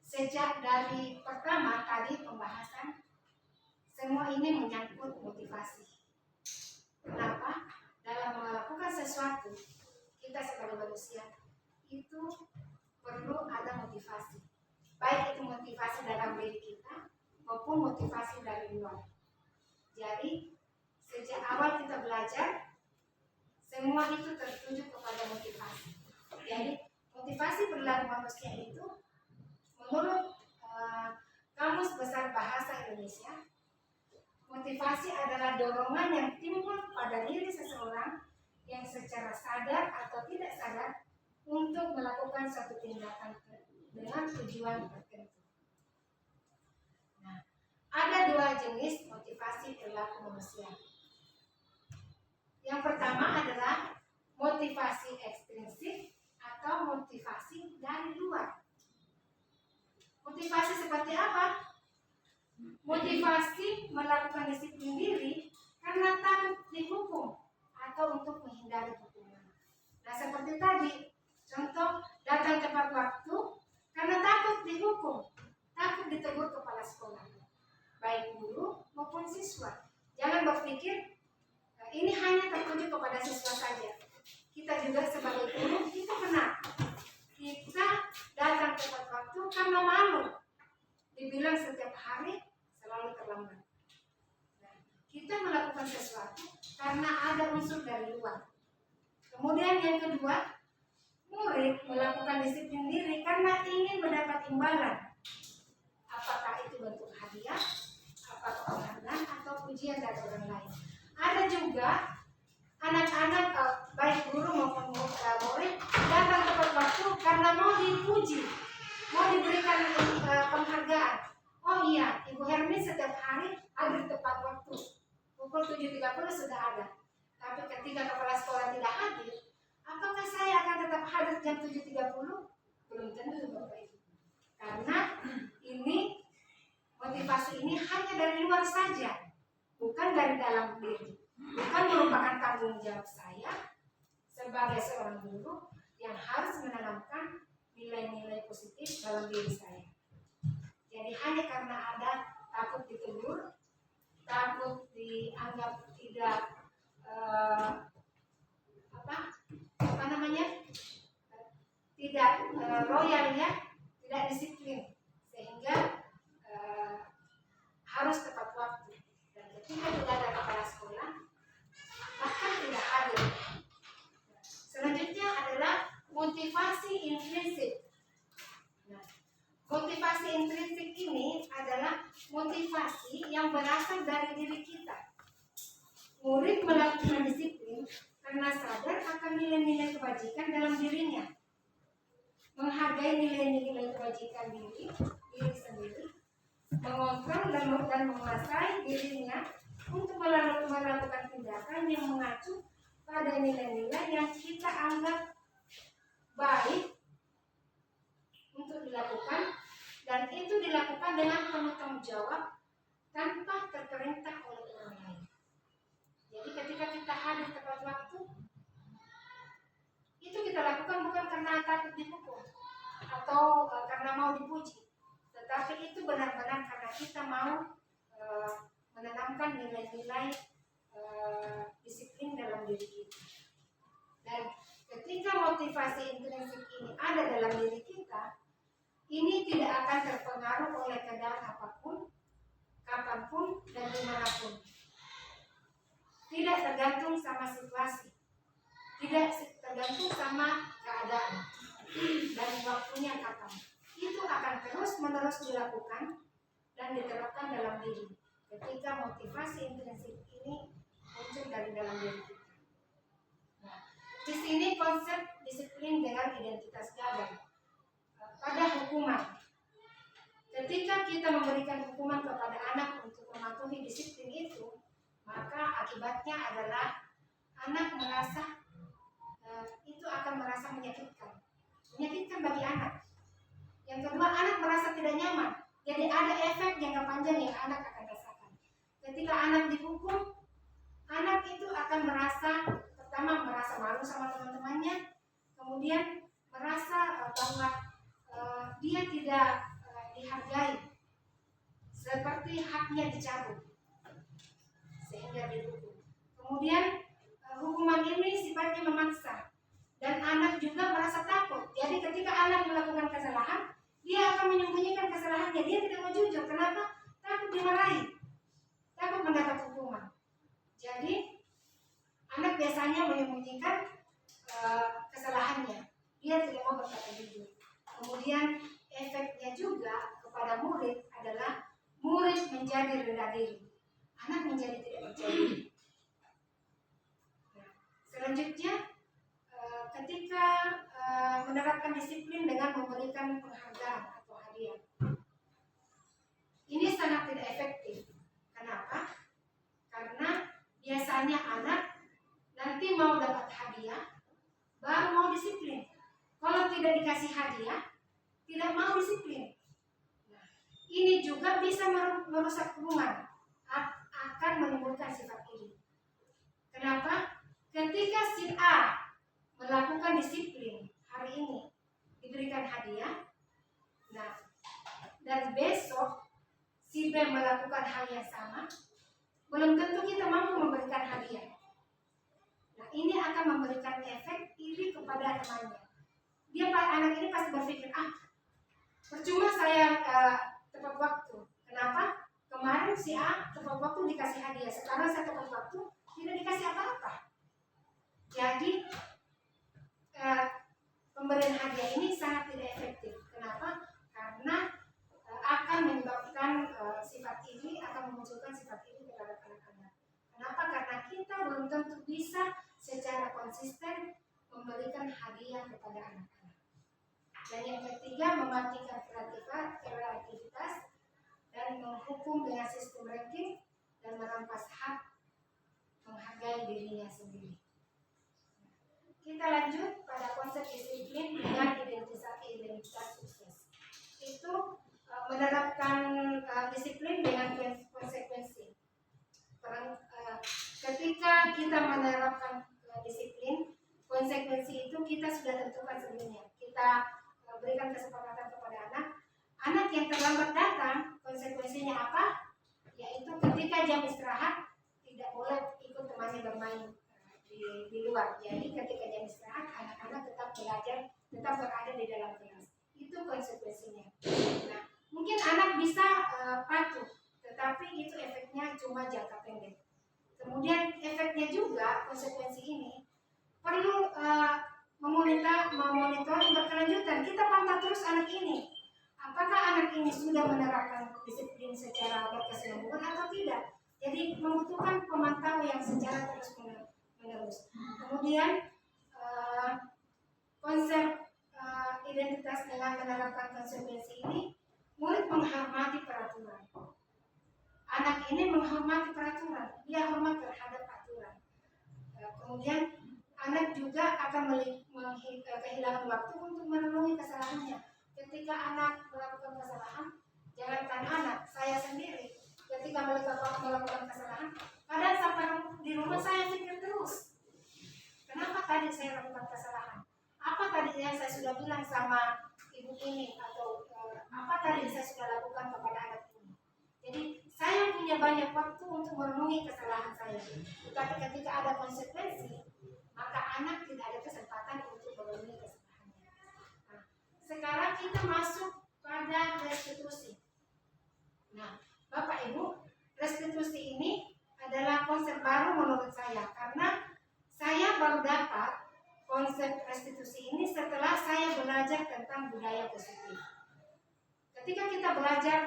Sejak dari pertama tadi pembahasan, semua ini menyangkut motivasi. Kenapa? Dalam melakukan sesuatu, kita sebagai manusia itu perlu ada motivasi. Baik itu motivasi dalam diri kita maupun motivasi dari luar. Jadi, sejak awal kita belajar, semua itu tertuju kepada motivasi. Jadi, motivasi perilaku manusia itu menurut Kamus Besar Bahasa Indonesia, motivasi adalah dorongan yang timbul pada diri seseorang yang secara sadar atau tidak sadar untuk melakukan suatu tindakan dengan tujuan tertentu. Nah, ada dua jenis motivasi perilaku manusia. Yang pertama adalah motivasi ekstrinsik atau motivasi dari luar. Motivasi seperti apa? Motivasi melakukan disiplin diri karena takut dihukum atau untuk menghindari hukuman. Nah, seperti tadi, contoh datang tepat waktu karena takut dihukum, takut ditegur kepala sekolah, baik guru maupun siswa. Jangan berpikir ini hanya tertuju kepada siswa saja. Kita juga sebagai guru itu benar. Kita datang tepat waktu karena malu dibilang setiap hari selalu terlambat. Nah, kita melakukan sesuatu karena ada unsur dari luar. Kemudian yang kedua, murid melakukan disiplin diri karena ingin mendapat imbalan. Apakah itu bentuk hadiah, apakah penghargaan atau pujian dari orang lain. Ada juga anak-anak baik guru maupun murid datang tepat waktu karena mau dipuji, mau diberikan penghargaan. Oh iya, Ibu Hermi setiap hari hadir tepat waktu. Pukul 7.30 sudah ada. Tapi ketika kepala sekolah tidak hadir, apakah saya akan tetap hadir jam 7.30? Belum tentu, Bapak Ibu. Karena ini motivasi ini hanya dari luar saja, bukan dari dalam diri. Bukan merupakan tanggung jawab saya sebagai seorang guru yang harus menanamkan nilai-nilai positif dalam diri saya. Jadi hanya karena ada takut ditegur, takut dianggap tidak tidak loyal ya, tidak disiplin, sehingga harus tepat waktu. Dan ketika tidak ada kepala sekolah, bahkan tidak hadir. Selanjutnya adalah motivasi intrinsik. Nah, motivasi intrinsik ini adalah motivasi yang berasal dari diri kita. Murid melakukan disiplin karena sadar akan nilai-nilai kebajikan dalam dirinya, menghargai nilai-nilai kebajikan diri sendiri, mengontrol dan menguasai dirinya untuk melakukan tindakan yang mengacu pada nilai-nilai yang kita anggap baik untuk dilakukan, dan itu dilakukan dengan penuh tanggung jawab tanpa terperintah oleh orang lain. karena mau dipuji, tetapi itu benar-benar karena kita mau menanamkan nilai-nilai disiplin dalam diri kita. Dan ketika motivasi intrinsik ini ada dalam diri kita, ini tidak akan terpengaruh oleh keadaan apapun, kapanpun, dan dimanapun. Tidak tergantung sama situasi, tidak tergantung sama keadaan dan waktunya kapan. Itu akan terus-menerus dilakukan dan diterapkan dalam diri ketika motivasi intrinsik ini muncul dari dalam diri kita. Nah, di sini konsep disiplin dengan identitas gagal pada hukuman. Ketika kita memberikan hukuman kepada anak untuk mematuhi disiplin itu, maka akibatnya adalah anak merasa itu akan merasa menyakitkan bagi anak. Yang kedua, anak merasa tidak nyaman. Jadi ada efek jangka panjang yang anak akan rasakan. Ketika anak dihukum, anak itu akan pertama merasa malu sama teman-temannya, kemudian merasa bahwa dia tidak dihargai, seperti haknya dicabut, sehingga dihukum. Kemudian hukuman ini sifatnya memaksa, dan anak juga merasa takut. Jadi ketika anak melakukan kesalahan, dia akan menyembunyikan kesalahannya. Dia tidak mau jujur. Kenapa? Takut dimarahi, takut mendapat hukuman. Jadi anak biasanya menyembunyikan kesalahannya. Dia tidak mau berkata jujur. Kemudian efeknya juga kepada murid adalah murid menjadi rendah diri. Anak menjadi tidak percaya diri. Nah, selanjutnya ketika menerapkan disiplin dengan memberikan penghargaan atau hadiah, ini sangat tidak efektif. Kenapa? Karena biasanya anak nanti mau dapat hadiah baru mau disiplin. Kalau tidak dikasih hadiah, tidak mau disiplin. Nah, ini juga bisa merusak hubungan, akan menimbulkan sifat iri. Kenapa? Ketika si A melakukan disiplin hari ini, diberikan hadiah, nah, dan besok si B melakukan hal yang sama, belum tentu kita mampu memberikan hadiah. Nah, ini akan memberikan efek iri kepada temannya. Anak ini pasti berpikir, percuma saya tepat waktu. Kenapa? Kemarin si A tepat waktu dikasih hadiah, sekarang saya tepat waktu tidak dikasih apa-apa. Jadi pemberian hadiah ini sangat tidak efektif. Kenapa? Karena akan menyebabkan sifat iri, akan memunculkan sifat iri terhadap anak-anak. Kenapa? Karena kita belum tentu bisa secara konsisten memberikan hadiah kepada anak-anak. Dan yang ketiga, mematikan kreativitas dan menghukum dengan sistem ranking dan merampas hak menghargai dirinya sendiri. Kita lanjut pada konsep disiplin dengan identitas sukses. Itu menerapkan disiplin dengan konsekuensi. Ketika kita menerapkan disiplin, konsekuensi itu kita sudah tentukan sebelumnya. Kita berikan kesepakatan kepada anak yang terlambat datang, konsekuensinya apa? Yaitu ketika jam istirahat tidak boleh ikut temannya bermain di luar. Jadi ketika jam istirahat, anak-anak tetap belajar, tetap berada di dalam kelas. Itu konsekuensinya. Nah, mungkin anak bisa patuh, tetapi itu efeknya cuma jangka pendek. Kemudian efeknya juga, konsekuensi ini perlu memonitoring berkelanjutan. Kita pantau terus anak ini. Apakah anak ini sudah menerapkan disiplin secara berkesinambungan atau tidak? Jadi membutuhkan pemantau yang secara terus menerus. Kemudian konsep identitas dengan menerapkan konsekuensi ini, murid menghormati peraturan. Anak ini menghormati peraturan, dia hormat terhadap aturan. Kemudian anak juga akan kehilangan waktu untuk merenungi kesalahannya. Ketika anak melakukan kesalahan, jangankan anak, saya sendiri ketika melakukan kesalahan, kadang sampai di rumah saya pikir terus, kenapa tadi saya lakukan kesalahan? Apa tadi yang saya sudah bilang sama ibu ini atau banyak waktu untuk merenungi kesalahan saya. Tetapi ketika ada konsekuensi, maka anak tidak ada kesempatan untuk merenungi kesalahannya. Nah, sekarang kita masuk pada restitusi. Nah, Bapak Ibu, restitusi ini adalah konsep baru menurut saya, karena saya baru dapat konsep restitusi ini setelah saya belajar tentang budaya positif. Ketika kita belajar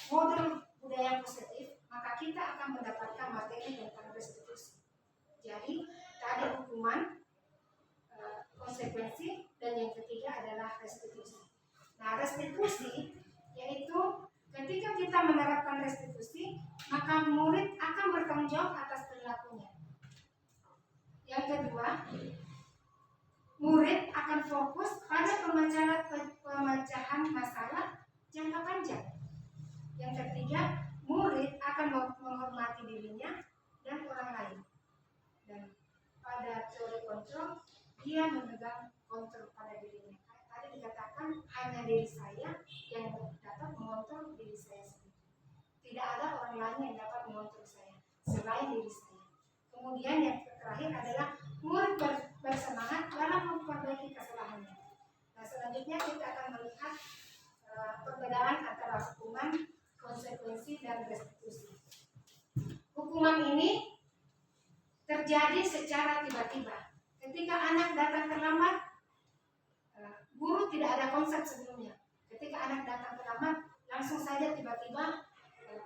modul budaya positif, maka kita akan mendapatkan materi tentang restitusi. Jadi, tadi hukuman, konsekuensi, dan yang ketiga adalah restitusi. Nah, restitusi yaitu ketika kita menerapkan restitusi, maka murid akan bertanggung jawab atas perilakunya. Yang kedua, murid akan fokus pada pemecahan masalah jangka panjang. Yang ketiga, murid akan menghormati dirinya dan orang lain. Dan pada teori kontrol, dia memegang kontrol pada dirinya. Tadi dikatakan hanya diri saya yang dapat mengontrol diri saya sendiri. Tidak ada orang lain yang dapat mengontrol saya selain diri saya. Kemudian yang terakhir adalah murid bersemangat dalam memperbaiki kesalahannya. Nah, selanjutnya kita akan melihat perbedaan antara hukuman, konsekuensi, dan restitusi. Hukuman ini terjadi secara tiba-tiba. Ketika anak datang terlambat, guru tidak ada konsep sebelumnya. Ketika anak datang terlambat, langsung saja tiba-tiba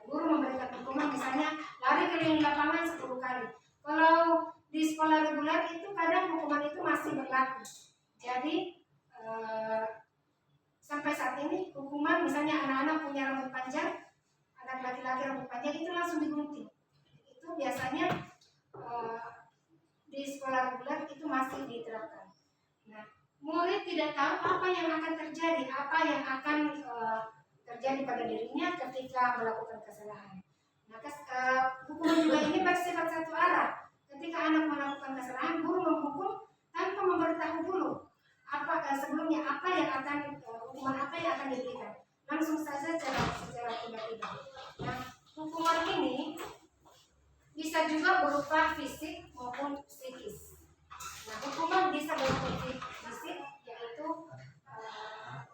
guru memberikan hukuman, misalnya lari keliling lapangan 10 kali. Kalau di sekolah reguler itu kadang hukuman itu masih berlaku. Jadi sampai saat ini hukuman, misalnya anak-anak punya rambut panjang, anak laki-laki rambut panjang itu langsung digunting. Itu biasanya di sekolah reguler itu masih diterapkan. Nah, murid tidak tahu apa yang akan terjadi, apa yang akan terjadi pada dirinya ketika melakukan kesalahan. Maka hukuman juga ini bersifat satu arah. Ketika anak melakukan kesalahan, guru menghukum tanpa memberitahu dulu sebelumnya apa yang akan hukuman apa yang akan diberikan. Langsung saja secara tiba-tiba. Nah, hukuman ini bisa juga berupa fisik maupun psikis. Nah, hukuman bisa berupa fisik, yaitu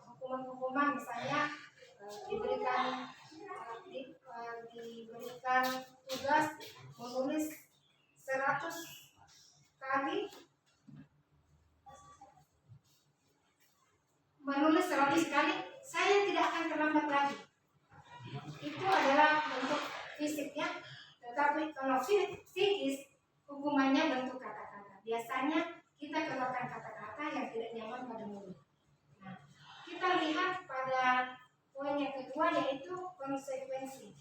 hukuman-hukuman misalnya diberikan tugas menulis 100 kali, saya tidak akan terlambat lagi. Itu adalah bentuk fisiknya. Tetapi kalau psikis, hukumannya bentuk kata-kata. Biasanya kita keluarkan kata-kata yang tidak nyaman pada murid. Nah, kita lihat pada poin yang kedua, yaitu konsekuensi.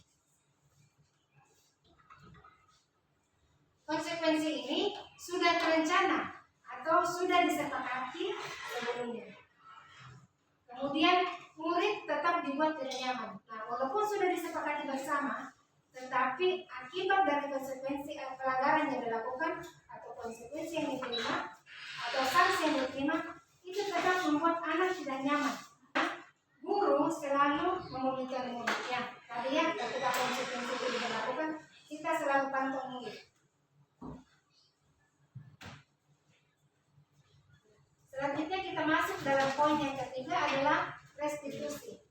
Konsekuensi ini sudah terencana atau sudah disepakati sebelumnya. Kemudian murid tetap dibuat tidak nyaman. Nah, walaupun sudah disepakati bersama, tetapi akibat dari konsekuensi pelanggaran yang dilakukan atau konsekuensi yang diterima atau sanksi yang diterima itu tetap membuat anak tidak nyaman. Guru selalu memonitor muridnya. Tadi ya, ketika konsekuensi itu dilakukan, kita selalu pantau murid. Selanjutnya kita masuk dalam poin yang ketiga adalah restitusi.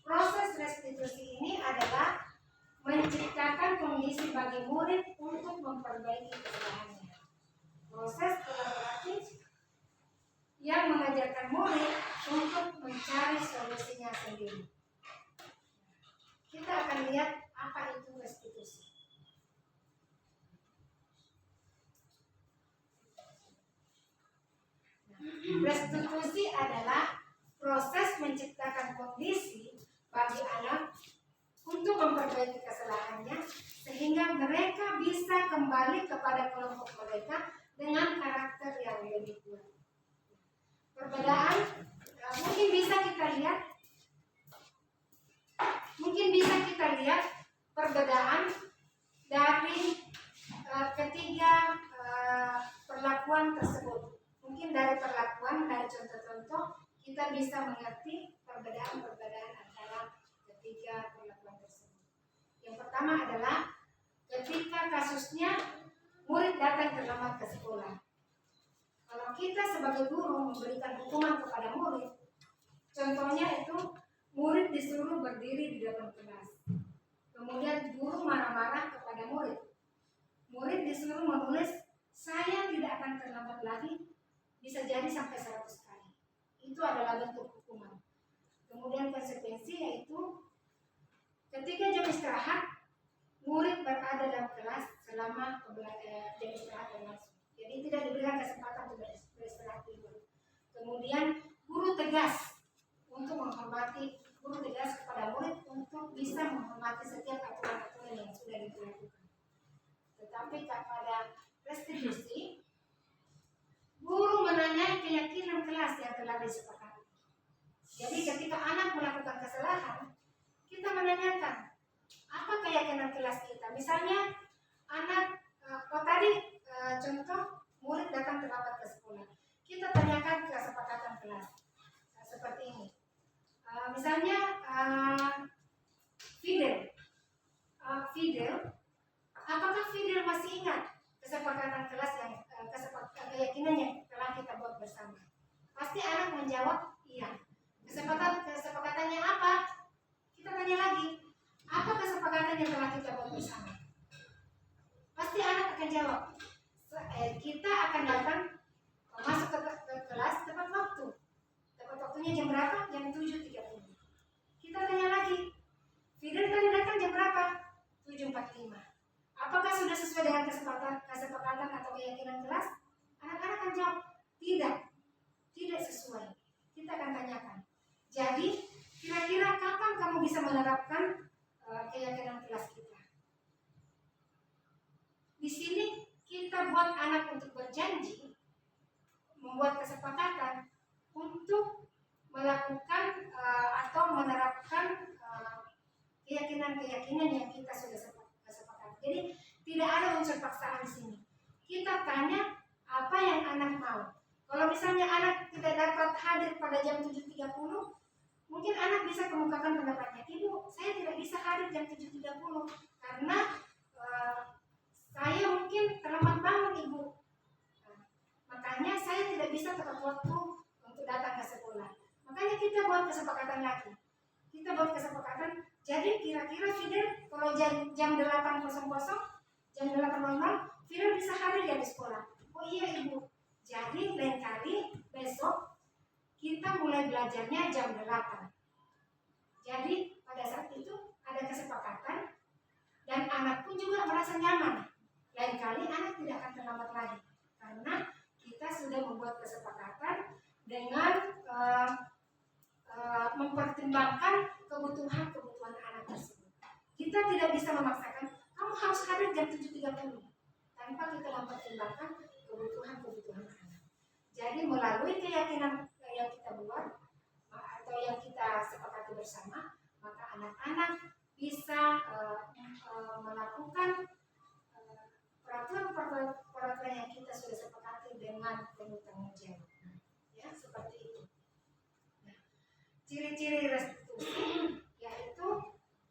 Proses restitusi ini adalah menciptakan kondisi bagi murid untuk memperbaiki kesalahannya. Proses kolaboratif yang mengajarkan murid untuk mencari solusinya sendiri. Kita akan lihat apa itu restitusi. Restitusi adalah proses menciptakan kondisi bagi anak untuk memperbaiki kesalahannya sehingga mereka bisa kembali kepada kelompok mereka dengan karakter yang lebih kuat. Perbedaan mungkin bisa kita lihat perbedaan dari ketiga perlakuan tersebut. Mungkin dari contoh-contoh kita bisa mengerti perbedaan-perbedaan antara ketiga perlakuan tersebut. terlambat ke sekolah. Kalau kita sebagai guru memberikan hukuman kepada murid, contohnya itu murid disuruh berdiri di depan kelas. Kemudian guru marah-marah kepada murid. Murid disuruh menulis, saya tidak akan terlambat lagi, bisa jadi sampai 100 kali. Itu adalah bentuk hukuman. Kemudian konsekuensi yaitu ketika jam istirahat, murid berada dalam kelas selama jam istirahat berlangsung. Jadi tidak diberikan kesempatan untuk beristirahat tidur. Kemudian guru tegas kepada murid untuk bisa menghormati setiap aturan-aturan yang sudah dilakukan. Tetapi kepada restitusi, guru menanyai keyakinan kelas yang telah disepakati. Jadi ketika anak melakukan kesalahan, kita menanyakan apa keyakinan kelas kita. Misalnya anak contoh murid datang terlambat ke sekolah, kita tanyakan kesepakatan kelas seperti ini. Misalnya Fidel, apakah Fidel masih ingat kesepakatan kelas yang keyakinan yang telah kita buat bersama? Pasti anak menjawab iya. Kesepakatannya apa? Kita tanya lagi, apa kesepakatan yang telah kita buat bersama? Pasti anak akan jawab, kita akan datang masuk ke kelas tepat waktu. Tepat waktunya jam berapa? Jam 7.30. Kita tanya lagi, Fidel tadi datang jam berapa? 7.45. Apakah sudah sesuai dengan kesepakatan atau keyakinan kelas? Anak-anak akan jawab, tidak sesuai. Kita akan tanyakan. Jadi, kira-kira kapan kamu bisa menerapkan keyakinan kelas kita? Di sini kita buat anak untuk berjanji, membuat kesepakatan untuk melakukan atau menerapkan keyakinan-keyakinan yang kita sudah sepakati. Jadi tidak ada unsur paksaan di sini. Kita tanya apa yang anak mau. Kalau misalnya anak tidak dapat hadir pada jam 7.30, mungkin anak bisa kemukakan pendapatnya. Ibu, saya tidak bisa hadir jam 7.30 karena saya mungkin terlambat bangun, Ibu. Makanya saya tidak bisa tepat waktu untuk datang ke sekolah. Makanya kita buat kesepakatan lagi. Kita buat kesepakatan. Jadi kira-kira Fidel kalau jam 8.00, jam 8.00, Fidel bisa hadir ya di sekolah. Oh iya Ibu. Jadi lain kali besok kita mulai belajarnya jam 8. Jadi pada saat itu ada kesepakatan dan anak pun juga merasa nyaman. Lain kali anak tidak akan terlambat lagi karena kita sudah membuat kesepakatan dengan mempertimbangkan kebutuhan anak tersebut. Kita tidak bisa memaksakan kamu harus hadir jam 7.30 tanpa kita mempertimbangkan kebutuhan anak. Jadi melalui keyakinan yang kita buat atau yang kita sepakati bersama, maka anak-anak bisa melakukan peraturan yang kita sudah sepakati dengan penuh tanggung jawab. Ya, seperti itu. Nah, ciri-ciri restitusi yaitu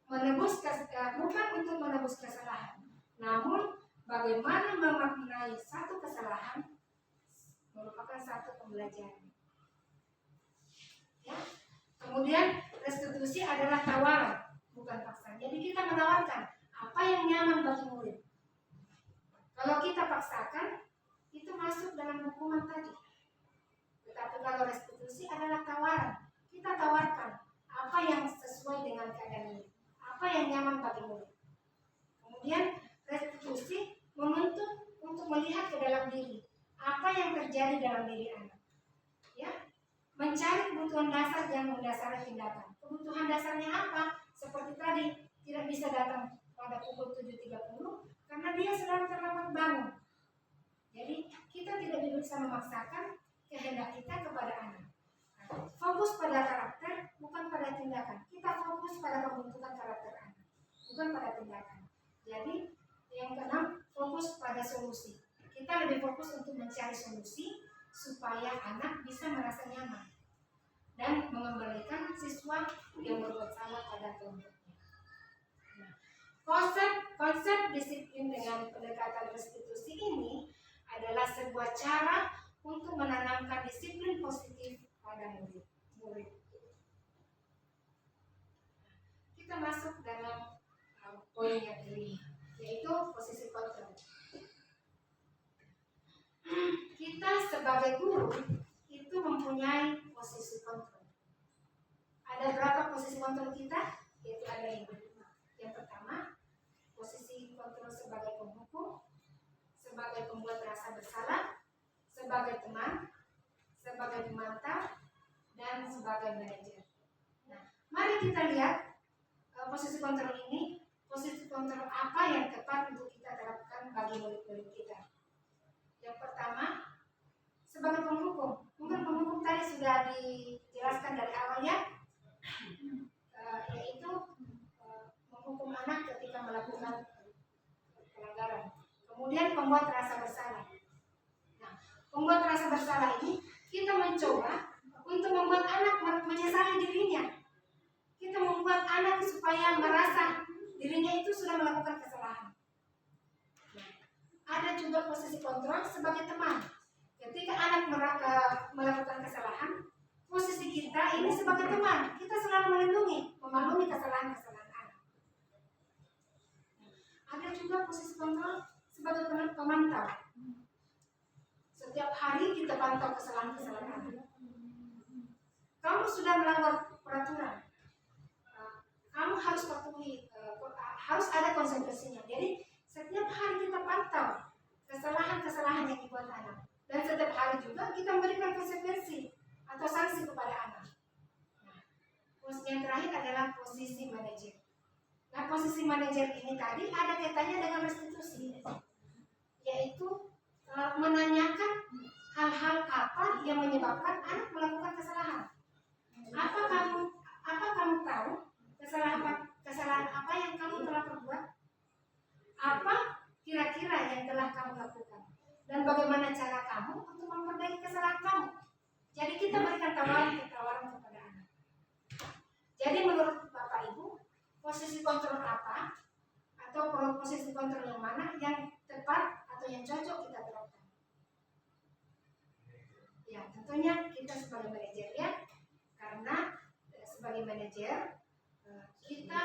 bukan untuk menebus kesalahan, namun bagaimana memaknai satu kesalahan merupakan satu pembelajaran. Ya. Kemudian restitusi adalah tawaran, bukan paksaan. Jadi kita menawarkan apa yang nyaman bagi murid. Kalau kita paksakan, itu masuk dalam hukuman tadi. Tetapi kalau restitusi adalah tawaran, kita tawarkan apa yang sesuai dengan keadaan murid, apa yang nyaman bagi murid. Kemudian restitusi menuntut untuk melihat ke dalam diri, apa yang terjadi dalam diri anak. Ya, mencari kebutuhan dasar yang mendasari tindakan. Kebutuhan dasarnya apa? Seperti tadi, tidak bisa datang pada pukul 7.30 karena dia selalu terlambat bangun. Jadi kita tidak bisa memaksakan kehendak kita kepada anak. Fokus pada karakter, bukan pada tindakan. Kita fokus pada pembentukan karakter anak, bukan pada tindakan. Jadi yang keenam, fokus pada solusi. Kita lebih fokus untuk mencari solusi supaya anak bisa merasa nyaman dan mengembalikan siswa yang berbuat salah pada kelompoknya. Konsep disiplin dengan pendekatan restitusi ini sebuah cara untuk menanamkan disiplin positif pada murid. Kita masuk dalam poin yang kelima, yaitu posisi kontrol. Kita sebagai guru itu mempunyai posisi kontrol. Ada berapa posisi kontrol kita? Yaitu ada 5. Yang pertama, posisi kontrol sebagai penghukum, sebagai pembuat rasa bersalah, sebagai teman, sebagai pemantau, dan sebagai manajer. Nah, mari kita lihat posisi kontrol ini, posisi kontrol apa yang tepat untuk kita terapkan bagi murid-murid kita. Yang pertama, sebagai penghukum. Mungkin penghukum tadi sudah dijelaskan dari awal ya, yaitu menghukum anak ketika melakukan pelanggaran. Kemudian pembuat rasa bersalah. Nah, pembuat rasa bersalah ini kita mencoba untuk membuat anak menyesali dirinya. Kita membuat anak supaya merasa dirinya itu sudah melakukan kesalahan. Nah, ada juga posisi kontrol sebagai teman. Ketika anak melakukan kesalahan, posisi kita ini sebagai teman, kita selalu melindungi, memaklumi kesalahan-kesalahan anak. Ada juga posisi kontrol sebagai pemantau. Setiap hari kita pantau kesalahan-kesalahan anak. Kamu sudah melanggar peraturan, kamu harus patuhi, harus ada konsekuensinya. Jadi setiap hari kita pantau kesalahan-kesalahan yang dibuat anak, dan setiap hari juga kita memberikan konsekuensi atau sanksi kepada anak. Nah, yang terakhir adalah posisi manajer. Nah, posisi manajer ini tadi ada kaitannya dengan restitusi, yaitu menanyakan hal-hal apa yang menyebabkan anak melakukan kesalahan. Apa kamu tahu kesalahan apa yang kamu telah perbuat? Apa kira-kira yang telah kamu lakukan? Dan bagaimana cara kamu untuk memperbaiki kesalahan kamu? Jadi kita berikan tawaran kepada anak. Jadi menurut Bapak Ibu, posisi kontrol apa atau posisi kontrol yang mana yang tepat atau yang cocok kita terapkan? Ya, tentunya kita sebagai manajer ya, karena sebagai manajer kita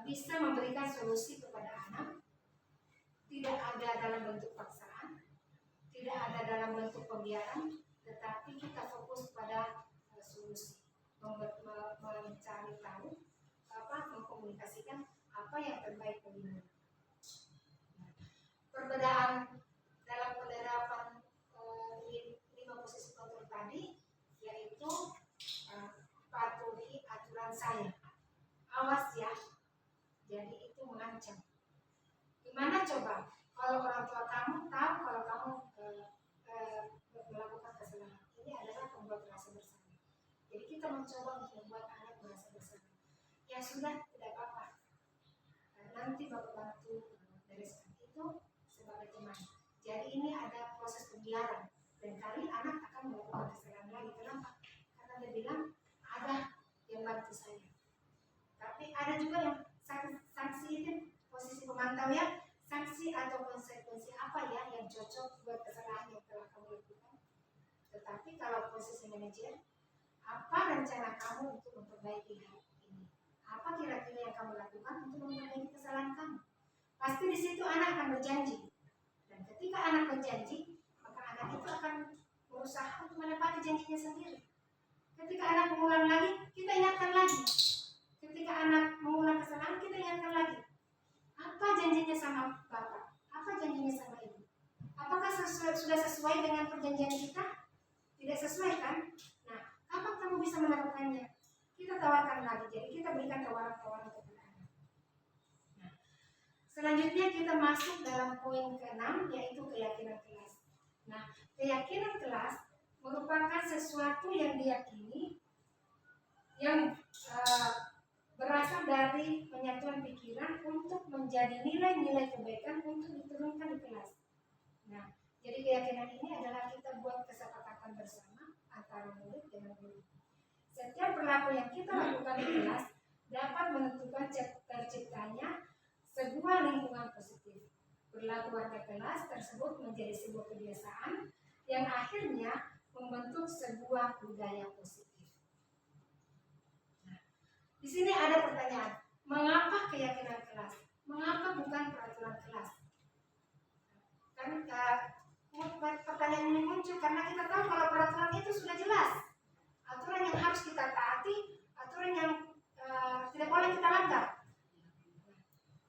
bisa memberikan solusi kepada anak, tidak ada dalam bentuk paksaan, tidak ada dalam bentuk pembiaran, tetapi kita fokus pada solusi, mencari tahu, mengkomunikasikan apa yang terbaik bagi mereka. Perbedaan dalam penerapan 5 posisi kontrol tadi, yaitu patuhi aturan saya, awas ya, jadi itu mengancam. Gimana coba kalau orang tua kamu tahu kalau kamu melakukan kesalahan? Ini adalah pembuat rasa bersalah. Jadi kita mencoba untuk membuat anak merasa bersalah. Ya sudah, tidak apa-apa, nanti Bapak bantu bereskan. Itu sebagai teman. Jadi ini ada proses pembiaran, dan kali anak akan melakukan kesalahan lagi. Kenapa? Karena dia bilang ada yang bantu saya. Tapi ada juga yang sanksi itu posisi pemantau ya, sanksi atau konsekuensi apa ya yang cocok buat kesalahan yang telah kamu lakukan. Tetapi kalau posisi manajer, apa rencana kamu untuk memperbaiki hal ini? Apa kira-kira yang kamu lakukan untuk memperbaiki kesalahan kamu? Pasti di situ anak akan berjanji. Dan ketika anak berjanji, maka anak itu akan berusaha untuk menepati janjinya sendiri. Ketika anak mengulang lagi, kita ingatkan lagi. Ketika anak mengulang kesalahan, kita ingatkan lagi. Apa janjinya sama Bapak? Apa janjinya sama Ibu? Apakah sudah sesuai dengan perjanjian kita? Tidak sesuai kan? Nah, kapan kamu bisa melakukannya? Kita tawarkan lagi. Jadi kita berikan tawaran-tawaran kepada anak. Nah, selanjutnya kita masuk dalam poin ke-6, yaitu keyakinan kelas. Nah, keyakinan kelas merupakan sesuatu yang diyakini, yang berasal dari penyatuan pikiran untuk menjadi nilai-nilai kebaikan untuk diturunkan di kelas. Nah, jadi keyakinan ini adalah kita buat kesepakatan bersama antara murid dengan guru. Setiap perilaku yang kita lakukan di kelas dapat menentukan terciptanya sebuah lingkungan positif. berlaku warga kelas tersebut menjadi sebuah kebiasaan yang akhirnya membentuk sebuah budaya positif. Nah, di sini ada pertanyaan, mengapa keyakinan kelas? Mengapa bukan peraturan kelas? Kan pertanyaan ini muncul karena kita tahu kalau peraturan itu sudah jelas, aturan yang harus kita taati, aturan yang tidak boleh kita langgar.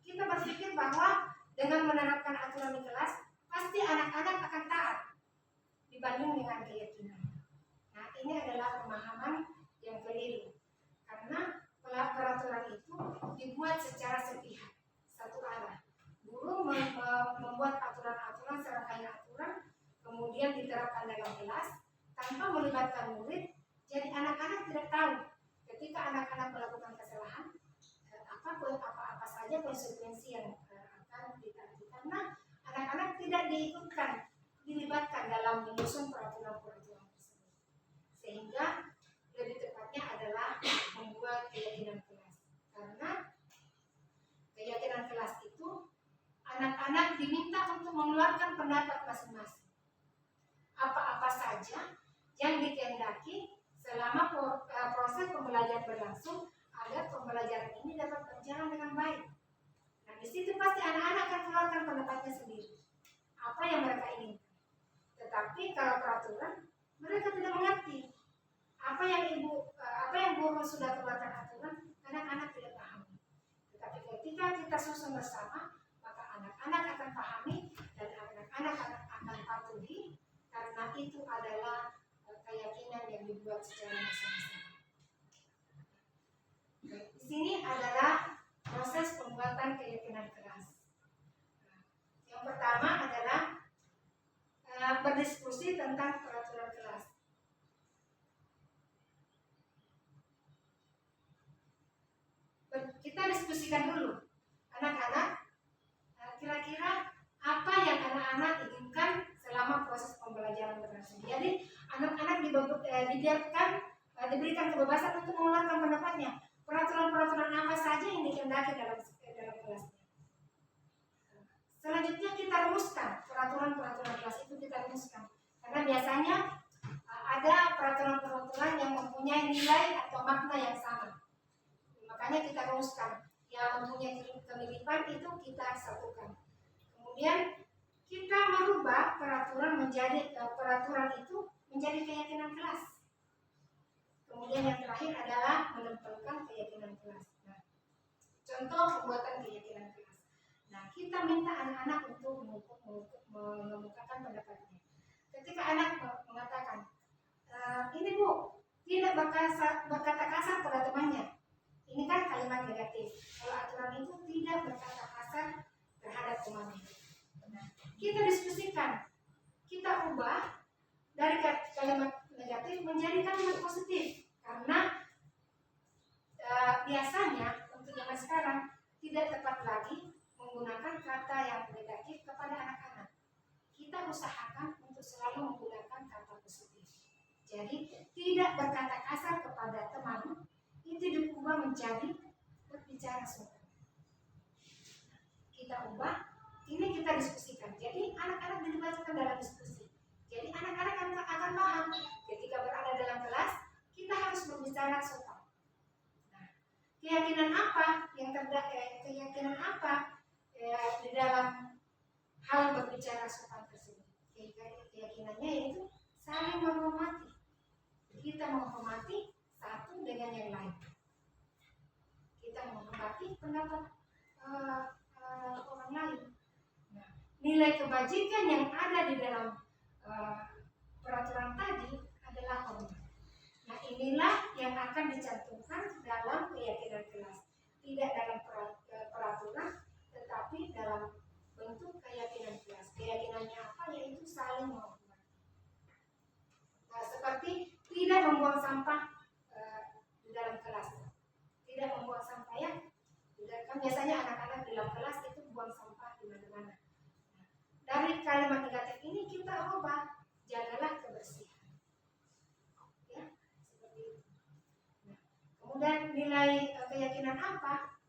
Kita berpikir bahwa dengan menerapkan aturan di kelas, pasti anak-anak akan taat dibanding dengan keyakinan. Nah, ini adalah pemahaman yang keliru. Karena peraturan itu dibuat secara sepihak, satu arah. Guru membuat aturan-aturan, serangkaian aturan, kemudian diterapkan dalam kelas tanpa melibatkan murid. Jadi anak-anak tidak tahu ketika anak-anak melakukan kesalahan apa saja konsekuensi yang akan ditaati, karena anak-anak tidak dilibatkan dalam menyusun peraturan-peraturan tersebut. Sehingga lebih tepatnya adalah membuat keyakinan kelas, karena keyakinan kelas itu anak-anak diminta untuk mengeluarkan pendapat masing-masing. Apa-apa saja yang dikehendaki selama proses pembelajaran berlangsung agar pembelajaran ini dapat berjalan dengan baik. Nah, di situ pasti anak-anak akan keluarkan pendapatnya sendiri, apa yang mereka inginkan. Tetapi kalau peraturan, mereka tidak mengerti apa yang guru sudah keluarkan aturan, anak-anak tidak paham. Tetapi ketika kita susun bersama, maka anak-anak akan pahami dan anak-anak akan patuhi, karena itu adalah keyakinan yang dibuat secara bersama-sama. Di sini adalah proses pembuatan keyakinan kelas. Yang pertama adalah berdiskusi tentang peraturan kelas. Kita diskusikan dulu, anak-anak, kira-kira apa yang anak-anak inginkan selama proses pembelajaran berlangsung. Jadi anak-anak diberikan kebebasan untuk mengeluarkan pendapatnya. Peraturan-peraturan apa saja yang dikehendaki dalam kelasnya. Selanjutnya kita rumuskan peraturan-peraturan kelas itu, kita rumuskan. Karena biasanya ada peraturan-peraturan yang mempunyai nilai atau makna yang sama. Makanya kita rumuskan. Yang mempunyai kemiripan itu kita satukan. Kemudian kita merubah peraturan itu menjadi keyakinan kelas. Kemudian yang terakhir adalah menempelkan keyakinan kelas. Nah, contoh pembuatan keyakinan kelas. Nah, kita minta anak-anak untuk mengemukakan pendapatnya. Ketika anak mengatakan, ini Bu, tidak berkata kasar pada temannya. Ini kan kalimat negatif. Kalau aturan itu tidak berkata kasar terhadap temannya. Nah, kita diskusikan, kita ubah dari kalimat negatif menjadi kalimat positif. Karena biasanya untuk zaman sekarang tidak tepat lagi menggunakan kata yang negatif kepada anak-anak. Kita usahakan untuk selalu menggunakan kata positif. Jadi tidak berkata kasar kepada teman, itu diubah menjadi berbicara sopan. Kita ubah, ini kita diskusikan. Jadi anak-anak dilibatkan dalam diskusi. Jadi anak-anak akan paham ketika berada dalam kelas, kita harus berbicara sopan. Nah, keyakinan apa di dalam hal berbicara sopan tersebut? Keyakinannya yaitu saling menghormati. Kita menghormati satu dengan yang lain. Kita menghormati pendapat orang lain. Nah, nilai kebajikan yang ada di dalam peraturan tadi adalah hormat. Nah, inilah yang akan dicantumkan dalam keyakinan kelas. Tidak dalam peraturan, tetapi dalam bentuk keyakinan kelas. Keyakinannya apa? Yaitu saling menghormati. Nah, seperti tidak membuang sampah di dalam kelas. Tidak membuang sampah ya. Kan biasanya anak-anak di dalam kelas itu buang sampah di mana-mana. Nah, dari kalimat negatif ini kita ubah, jagalah kebersihan. Ya, seperti itu. Nah, kemudian nilai keyakinan apa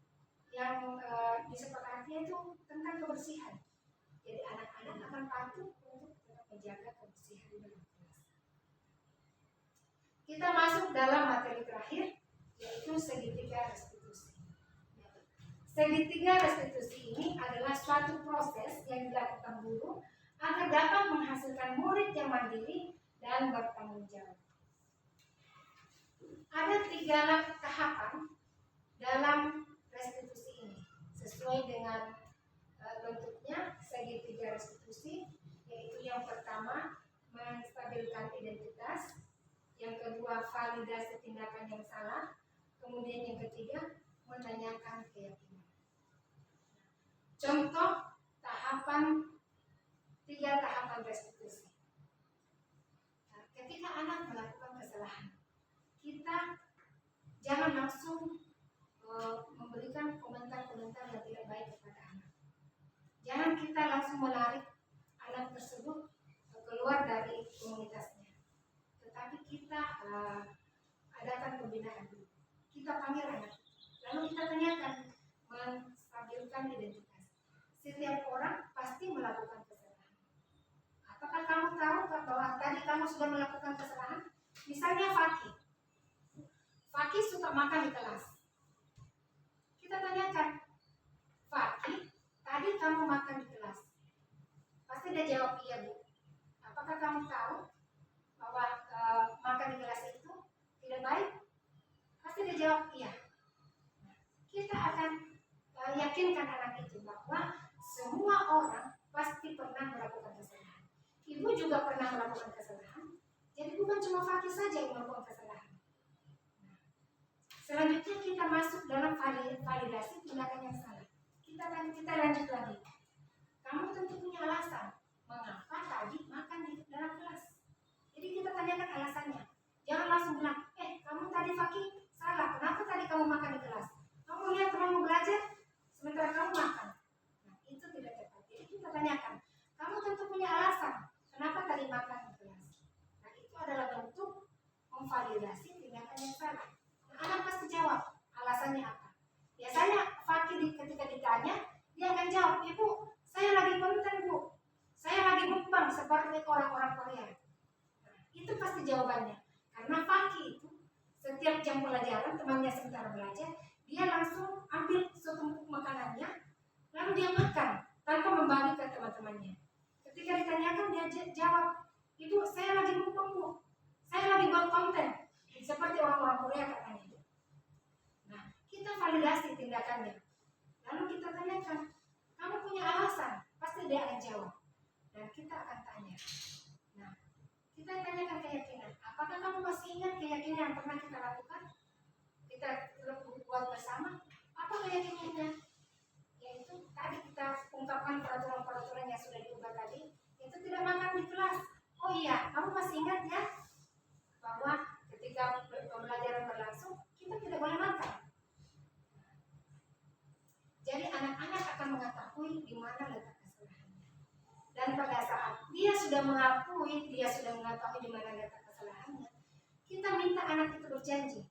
yang disepakati itu tentang kebersihan. satu untuk tetap menjaga kebersihan dalam kelas. Kita masuk dalam materi terakhir, yaitu segitiga restitusi. Segitiga restitusi ini adalah suatu proses yang dilakukan guru agar dapat menghasilkan murid yang mandiri dan bertanggung jawab. Ada 3 tahapan dalam restitusi ini sesuai dengan bentuknya segitiga restitusi, yaitu yang pertama menstabilkan identitas, yang kedua validasi tindakan yang salah, kemudian yang ketiga menanyakan keyakinan. Contoh 3 tahapan restitusi. Nah, ketika anak melakukan kesalahan, kita jangan langsung memberikan komentar-komentar yang tidak baik kepada anak. Jangan kita langsung menarik anak tersebut keluar dari komunitasnya, tetapi kita adakan pembinaan dulu. Kita panggil anak, lalu kita tanyakan, menstabilkan identitas. Setiap orang pasti melakukan kesalahan. Apakah kamu tahu bahwa tadi kamu sudah melakukan kesalahan? Misalnya Fakih suka makan di kelas. Kita tanyakan, Fakih, tadi kamu makan di kelas. Pasti dia jawab, iya Bu. Apakah kamu tahu bahwa makan di kelas itu tidak baik? Pasti dia jawab, iya. Kita akan yakinkan anak itu bahwa semua orang pasti pernah melakukan kesalahan. Ibu juga pernah melakukan kesalahan. Jadi bukan cuma Fakih saja yang melakukan kesalahan. Selanjutnya kita masuk dalam validasi tindakan yang salah. Kita lanjut lagi. Kamu tentu punya alasan mengapa tadi makan di dalam kelas. Jadi kita tanyakan alasannya. Jangan langsung bilang, kamu tadi Fakih salah. Kenapa tadi kamu makan di kelas? Kamu lihat temanmu belajar, sementara kamu makan. Nah, itu tidak tepat. Jadi kita tanyakan, kamu tentu punya alasan kenapa tadi makan di kelas. Nah, itu adalah bentuk memvalidasi tindakan yang salah. Anak pasti jawab alasannya apa. Biasanya Fakih ketika ditanya, dia akan jawab, Ibu, saya lagi konten Bu, saya lagi mukbang seperti orang-orang Korea. Nah, itu pasti jawabannya. Karena Fakih itu setiap jam pelajaran temannya sementara belajar, dia langsung ambil setumpuk makanannya, lalu dia makan tanpa membagi ke teman-temannya. Ketika ditanyakan, dia jawab, Ibu, saya lagi mukbang Bu, saya lagi buat konten seperti orang-orang Korea katanya. Nah, kita validasi tindakannya. Lalu kita tanyakan, kamu punya alasan? Pasti dia akan jawab. Dan kita akan tanya. Nah, kita tanyakan keyakinan. Apakah kamu masih ingat keyakinan yang pernah kita lakukan? Kita buat bersama. Apa keyakinannya? Yaitu tadi kita ungkapkan peraturan-peraturan yang sudah diubah tadi. Itu tidak makan di kelas. Oh iya, kamu masih ingat ya? Bahwa ketika pembelajaran berlangsung, kita tidak boleh makan. Jadi anak-anak akan mengetahui di mana letak kesalahannya. Dan pada saat dia sudah mengetahui di mana letak kesalahannya, kita minta anak itu berjanji.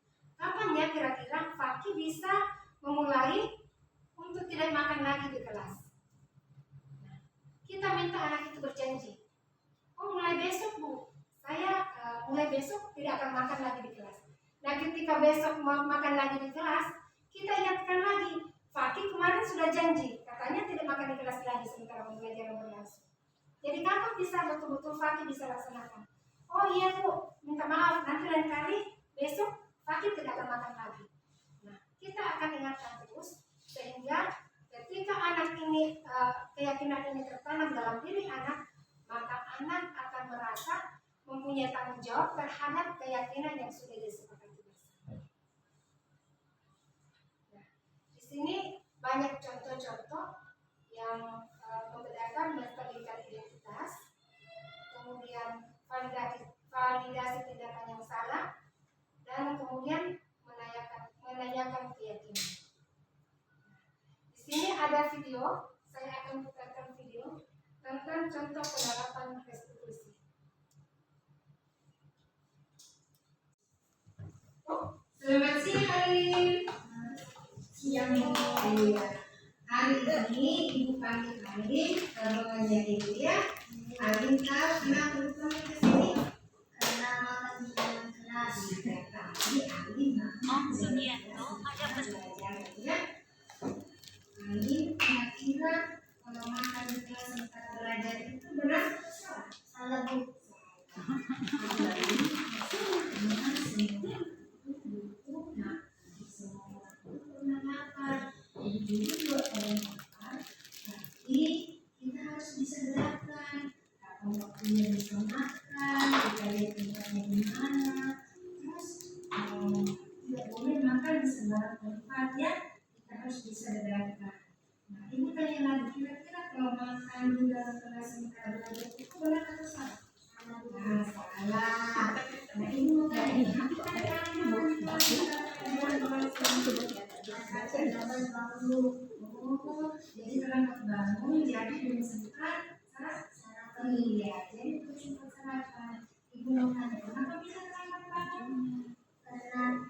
Kapan ya kira-kira Fakih bisa memulai untuk tidak makan lagi di kelas? Nah, kita minta anak itu berjanji. Oh, mulai besok Bu, saya mulai besok tidak akan makan lagi di kelas. Nah, ketika besok makan lagi di kelas, kita ingatkan lagi, Fakih kemarin sudah janji, katanya tidak makan di kelas lagi sementara pembelajaran berlangsung. Jadi kapan bisa betul-betul Fakih bisa laksanakan? Oh iya Bu, minta maaf, nanti lain kali besok Fakih tidak akan makan lagi. Nah, kita akan ingatkan terus sehingga ketika anak ini keyakinan ini tertanam dalam diri anak, maka anak akan merasa mempunyai tanggung jawab terhadap keyakinan yang sudah disepakati bersama. Nah, di sini banyak contoh-contoh yang membedakan menstabilkan identitas, kemudian validasi tindakan yang salah, dan kemudian menanyakan keyakinan. Di sini ada video, saya akan putarkan video tentang contoh penerapan restitusi. Selamat siang. Siang ini hari ini Ibu panggil mengajar Ibu ya. Kau kenapa lupa ke sini? Karena makan di dalam kelas. Tadi Alin makan belajar ya. Alin kira-kira kalau makan di kelas tempat belajar itu benar atau salah? Salah bu. Jadi kita harus bisa gerakan. Kapan waktunya bisa makan, kita lihat tempatnya di mana. Terus tidak boleh makan di sembarang tempat ya. Kita harus bisa gerakan. Nah, ibu tanya lagi, kira-kira kalau makan di dalam kelas kita belajar itu benar atau salah? Nah, salah. Nah, ibu mau tanya, jadi terlambat bangun, jadi belum sempat sarapan. Iya, jadi belum sempat sarapan. Ibu mau tanya, kenapa bisa terlambat bangun? Karena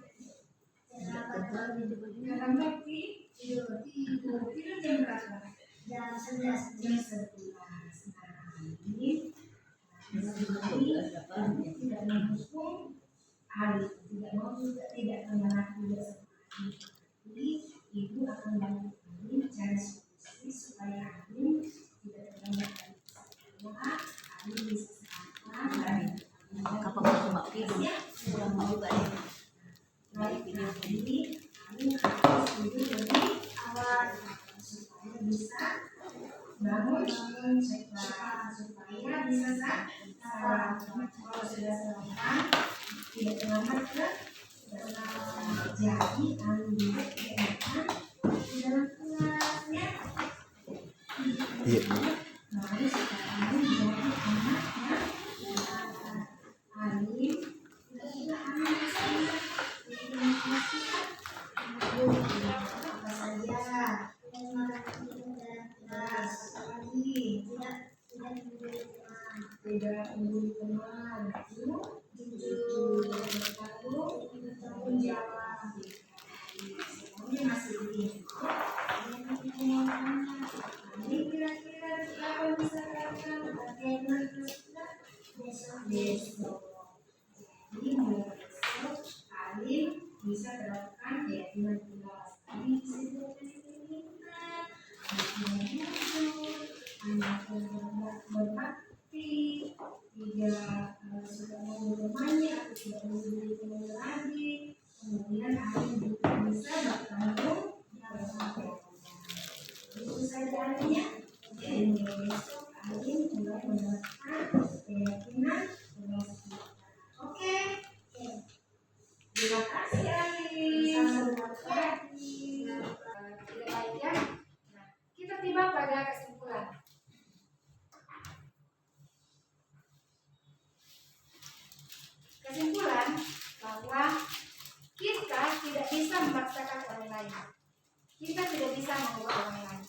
terlambat tidur jam berapa? Jam 11. Nah, ini tidak menghukum Ali, tidak mau juga tidak menyerah juga sama Ali. Jadi ibu akan bantu Ali mencari solusi supaya Ali tidak terlambat dari doa, Ali bisa sarapan dan Kapag sumakit, pulang mo juga eh. baik. Nah, jadi Ali harus tidur lebih awal supaya bisa bangun supaya bisa sarapan. Kalau sudah sarapan tidak terlambat ke jadi Ali duduk di dalam kelas ya. Iya. Mari sekarang Ali jadi anaknya. Ali sudah anak saya. Apa saja yang melakukan dalam kelas lagi tidak memberi teman jujur tanggung jawab semuanya masih begini. Ini kira-kira kapan bisa datang bagaimana besok jadi mulai besok Alin bisa terapkan keyakinan kelas tadi disebut anak yang berbakti tidak sudah mau bermain atau tidak mau beli teman lagi, kemudian Alin juga bisa bertanggung jawab. Itu saja artinya. Jadi mulai besok Alin mulai menerapkan keyakinan kelas kita. Oke. Terima kasih Alin. Tidak baik ya. Nah, kita tiba pada kesimpulan. Kesimpulan bahwa kita tidak bisa memaksakan orang lain. Kita tidak bisa mengubah orang lain.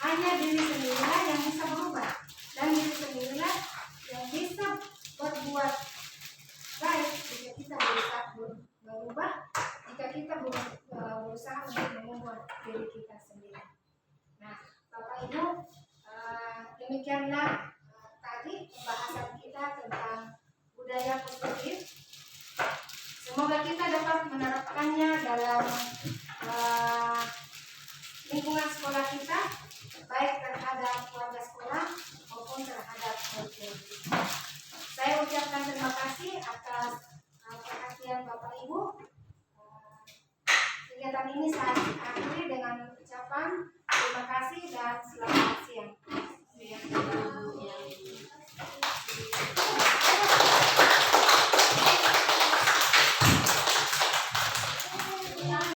Hanya diri sendirilah yang bisa berubah, dan diri sendirilah yang bisa berbuat baik jika kita berusaha berubah, jika kita berusaha untuk mengubah diri kita sendiri. Nah, Bapak Ibu, demikianlah tadi pembahasan kita tentang budaya positif. Semoga kita dapat menerapkannya dalam lingkungan sekolah kita, baik terhadap keluarga sekolah maupun terhadap murid. Saya ucapkan terima kasih atas